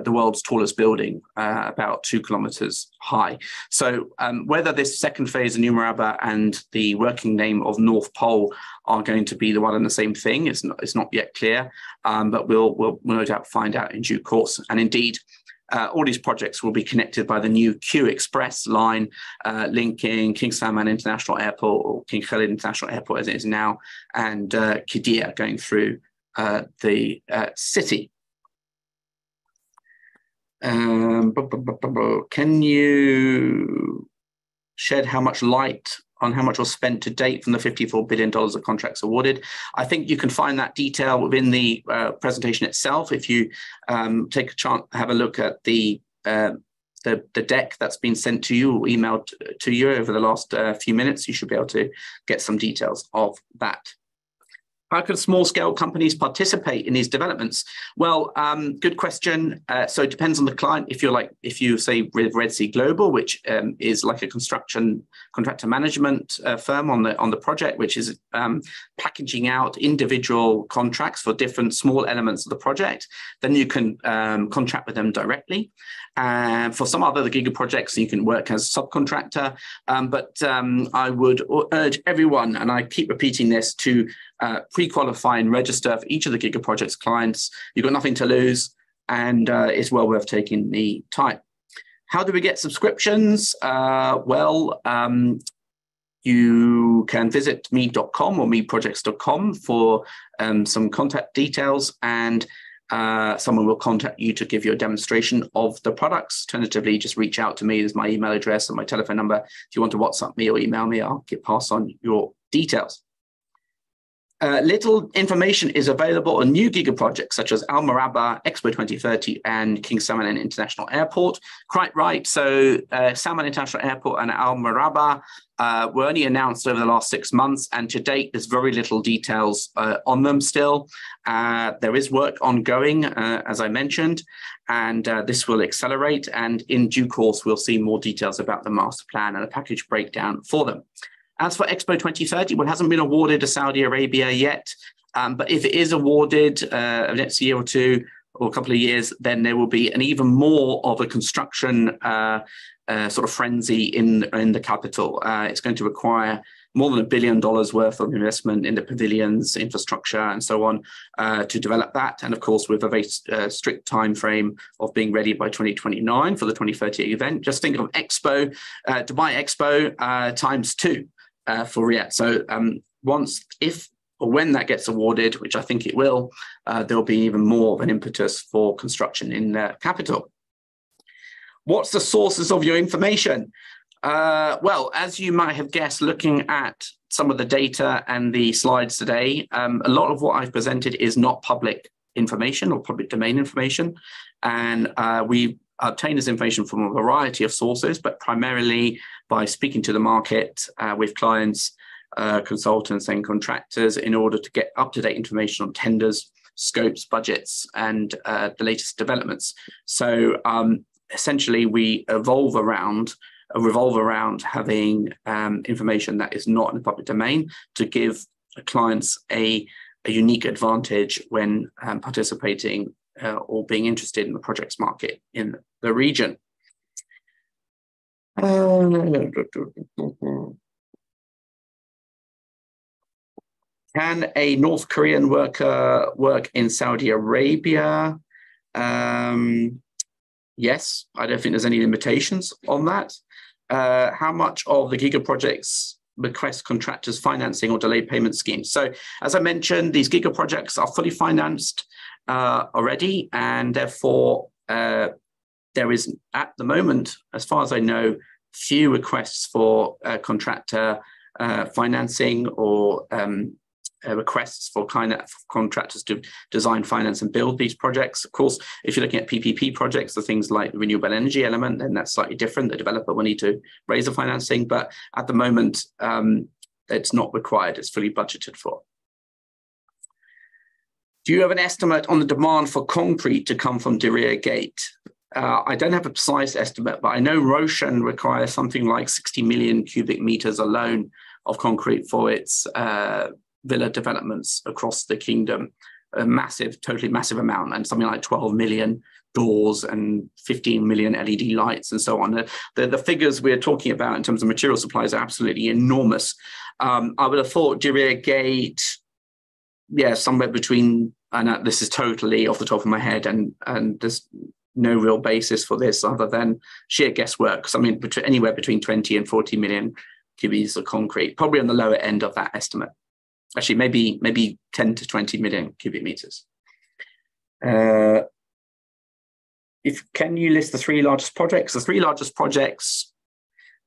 the world's tallest building, about 2 kilometers high. So whether this second phase of New Murabba and the working name of North Pole are going to be the one and the same thing, it's not yet clear, but we'll no doubt find out in due course. And indeed, all these projects will be connected by the new Q Express line linking King Salman International Airport, or King Khalid International Airport as it is now, and Qiddiya going through the city. Can you shed how much light on how much was spent to date from the $54 billion of contracts awarded? I think you can find that detail within the presentation itself. If you take a chance, have a look at the deck that's been sent to you or emailed to you over the last few minutes, you should be able to get some details of that. How can small-scale companies participate in these developments? Well, good question. So it depends on the client. If you say with Red Sea Global, which is like a contractor management firm on the project, which is packaging out individual contracts for different small elements of the project, then you can contract with them directly. For some other Giga projects, you can work as a subcontractor. But I would urge everyone, and I keep repeating this, to pre-qualify and register for each of the Giga Projects clients. You've got nothing to lose, and it's well worth taking the time. How do we get subscriptions? You can visit meed.com or meedprojects.com for some contact details, and someone will contact you to give you a demonstration of the products. Alternatively, just reach out to me. There's my email address and my telephone number. If you want to WhatsApp me or email me, I'll pass on your details. Little information is available on new Giga projects such as Al Murabba, Expo 2030, and King Salman International Airport. Quite right. So Salman International Airport and Al Murabba were only announced over the last 6 months, and to date, there's very little details on them still. There is work ongoing, as I mentioned, and this will accelerate. And in due course, we'll see more details about the master plan and a package breakdown for them. As for Expo 2030, well, it hasn't been awarded to Saudi Arabia yet, but if it is awarded next year or two or a couple of years, then there will be an even more of a construction sort of frenzy in the capital. It's going to require more than $1 billion worth of investment in the pavilions, infrastructure, and so on to develop that. And of course, with a very strict time frame of being ready by 2029 for the 2030 event. Just think of Expo, Dubai Expo times 2 for Riyadh. So if or when that gets awarded, which I think it will, there'll be even more of an impetus for construction in the capital. What's the sources of your information? Well, as you might have guessed, looking at some of the data and the slides today, a lot of what I've presented is not public information or public domain information. And we obtain this information from a variety of sources, but primarily by speaking to the market with clients, consultants and contractors in order to get up-to-date information on tenders, scopes, budgets, and the latest developments. So essentially, we revolve around having information that is not in the public domain to give clients a unique advantage when participating or being interested in the projects market in the region. Can a North Korean worker work in Saudi Arabia? Yes, I don't think there's any limitations on that. How much of the Giga projects request contractors financing or delayed payment schemes? So as I mentioned, these Giga projects are fully financed already, and therefore there is at the moment, as far as I know, few requests for contractor financing or requests for contractors to design, finance, and build these projects. Of course, if you're looking at PPP projects, the things like the renewable energy element, then that's slightly different. The developer will need to raise the financing, but at the moment, it's not required. It's fully budgeted for. Do you have an estimate on the demand for concrete to come from Diriyah Gate? I don't have a precise estimate, but I know Roshan requires something like 60 million cubic meters alone of concrete for its villa developments across the kingdom. A massive, totally massive amount, and something like 12 million doors and 15 million LED lights and so on. The figures we're talking about in terms of material supplies are absolutely enormous. I would have thought Diriyah Gate, yeah, somewhere between, and this is totally off the top of my head, and there's no real basis for this other than sheer guesswork. So I mean, anywhere between 20 and 40 million cubic meters of concrete, probably on the lower end of that estimate. Actually, maybe 10 to 20 million cubic meters. Can you list the three largest projects? The three largest projects,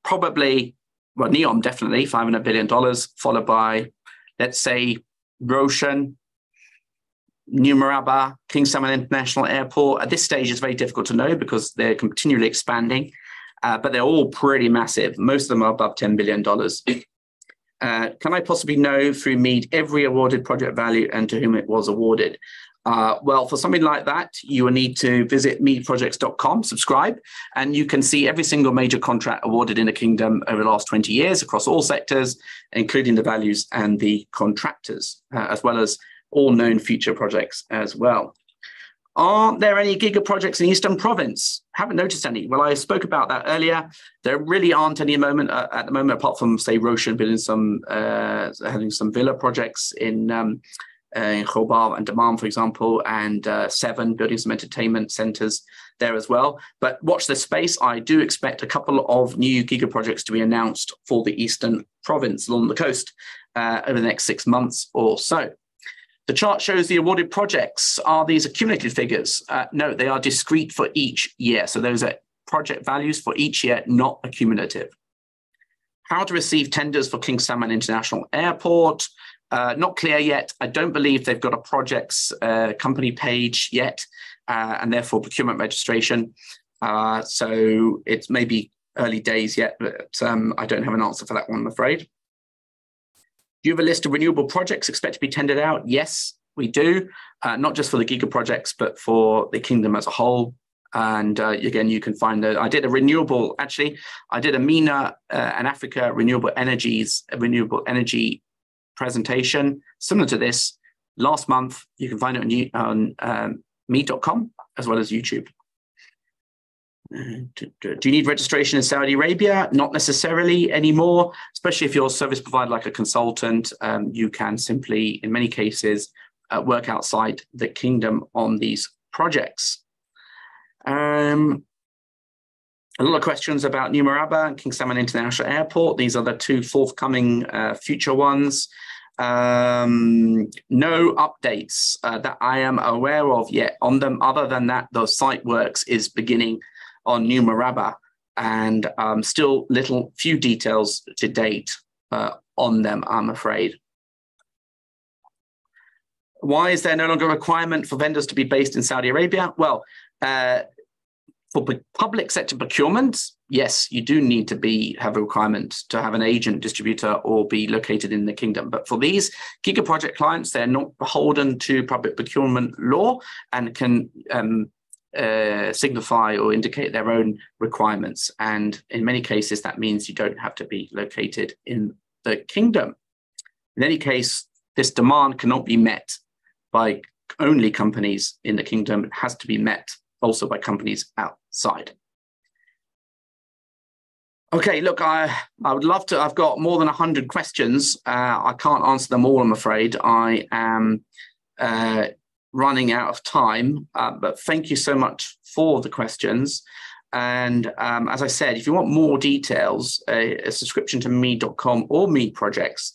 probably, well, NEOM definitely, $500 billion, followed by, let's say, Roshan, New Murabba, King Salman International Airport. At this stage, it's very difficult to know because they're continually expanding, but they're all pretty massive. Most of them are above $10 billion. Can I possibly know through MEED every awarded project value and to whom it was awarded? Well, for something like that, you will need to visit meedprojects.com, subscribe, and you can see every single major contract awarded in the kingdom over the last 20 years across all sectors, including the values and the contractors, as well as all known future projects as well. Aren't there any Giga projects in Eastern Province? Haven't noticed any. Well, I spoke about that earlier. There really aren't any at the moment, apart from, say, Roshan building having some villa projects in Khobar and Dammam, for example, and Seven building some entertainment centres there as well. But watch this space. I do expect a couple of new Giga projects to be announced for the Eastern Province along the coast over the next 6 months or so. The chart shows the awarded projects. Are these accumulated figures? No, they are discrete for each year. So those are project values for each year, not accumulative. How to receive tenders for King Salman International Airport? Not clear yet. I don't believe they've got a projects company page yet, and therefore procurement registration. So it's maybe early days yet, but I don't have an answer for that one, I'm afraid. Do you have a list of renewable projects expect to be tendered out? Yes, we do. Not just for the Giga projects, but for the kingdom as a whole. And again, you can find that I did a MENA and Africa renewable energy presentation similar to this last month. You can find it on MEED.com as well as YouTube. Do you need registration in Saudi Arabia? Not necessarily anymore, especially if you're a service provider like a consultant. You can simply, in many cases, work outside the kingdom on these projects. A lot of questions about New Murabba and King Salman International Airport. These are the two forthcoming future ones. No updates that I am aware of yet on them. Other than that, the site works is beginning on New Murabba, and still few details to date on them, I'm afraid. Why is there no longer a requirement for vendors to be based in Saudi Arabia? Well, for public sector procurement, yes, you do need to have a requirement to have an agent, distributor, or be located in the kingdom. But for these Giga project clients, they're not beholden to public procurement law and can signify or indicate their own requirements. And in many cases, that means you don't have to be located in the kingdom. In any case, this demand cannot be met by only companies in the kingdom. It has to be met also by companies outside. Okay, look, I would love to. I've got more than 100 questions. I can't answer them all, I'm afraid. I am running out of time, but thank you so much for the questions. And as I said, if you want more details, a subscription to MEED.com or MEED Projects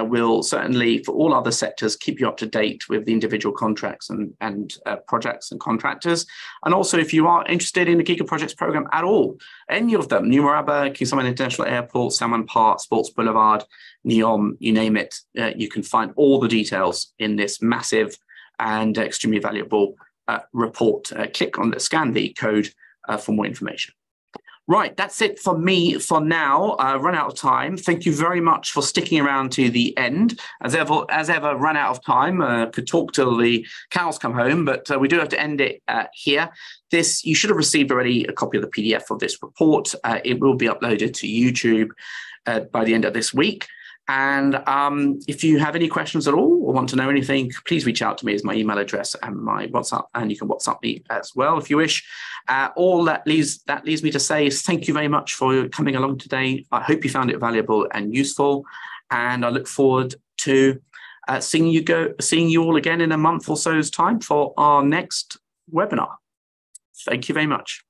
will certainly, for all other sectors, keep you up to date with the individual contracts and projects and contractors. And also, if you are interested in the Giga Projects program at all, any of them, New Murabba, King Salman International Airport, Salman Park, Sports Boulevard, NEOM, you name it, you can find all the details in this massive and extremely valuable report. Scan the code for more information. Right, that's it for me for now. Run out of time. Thank you very much for sticking around to the end. As ever, run out of time. Could talk till the cows come home, but we do have to end it here. You should have received already a copy of the PDF of this report. It will be uploaded to YouTube by the end of this week. And if you have any questions at all or want to know anything, please reach out to me as my email address and my WhatsApp, and you can WhatsApp me as well if you wish. All that leaves me to say is thank you very much for coming along today. I hope you found it valuable and useful, and I look forward to seeing you all again in a month or so's time for our next webinar. Thank you very much.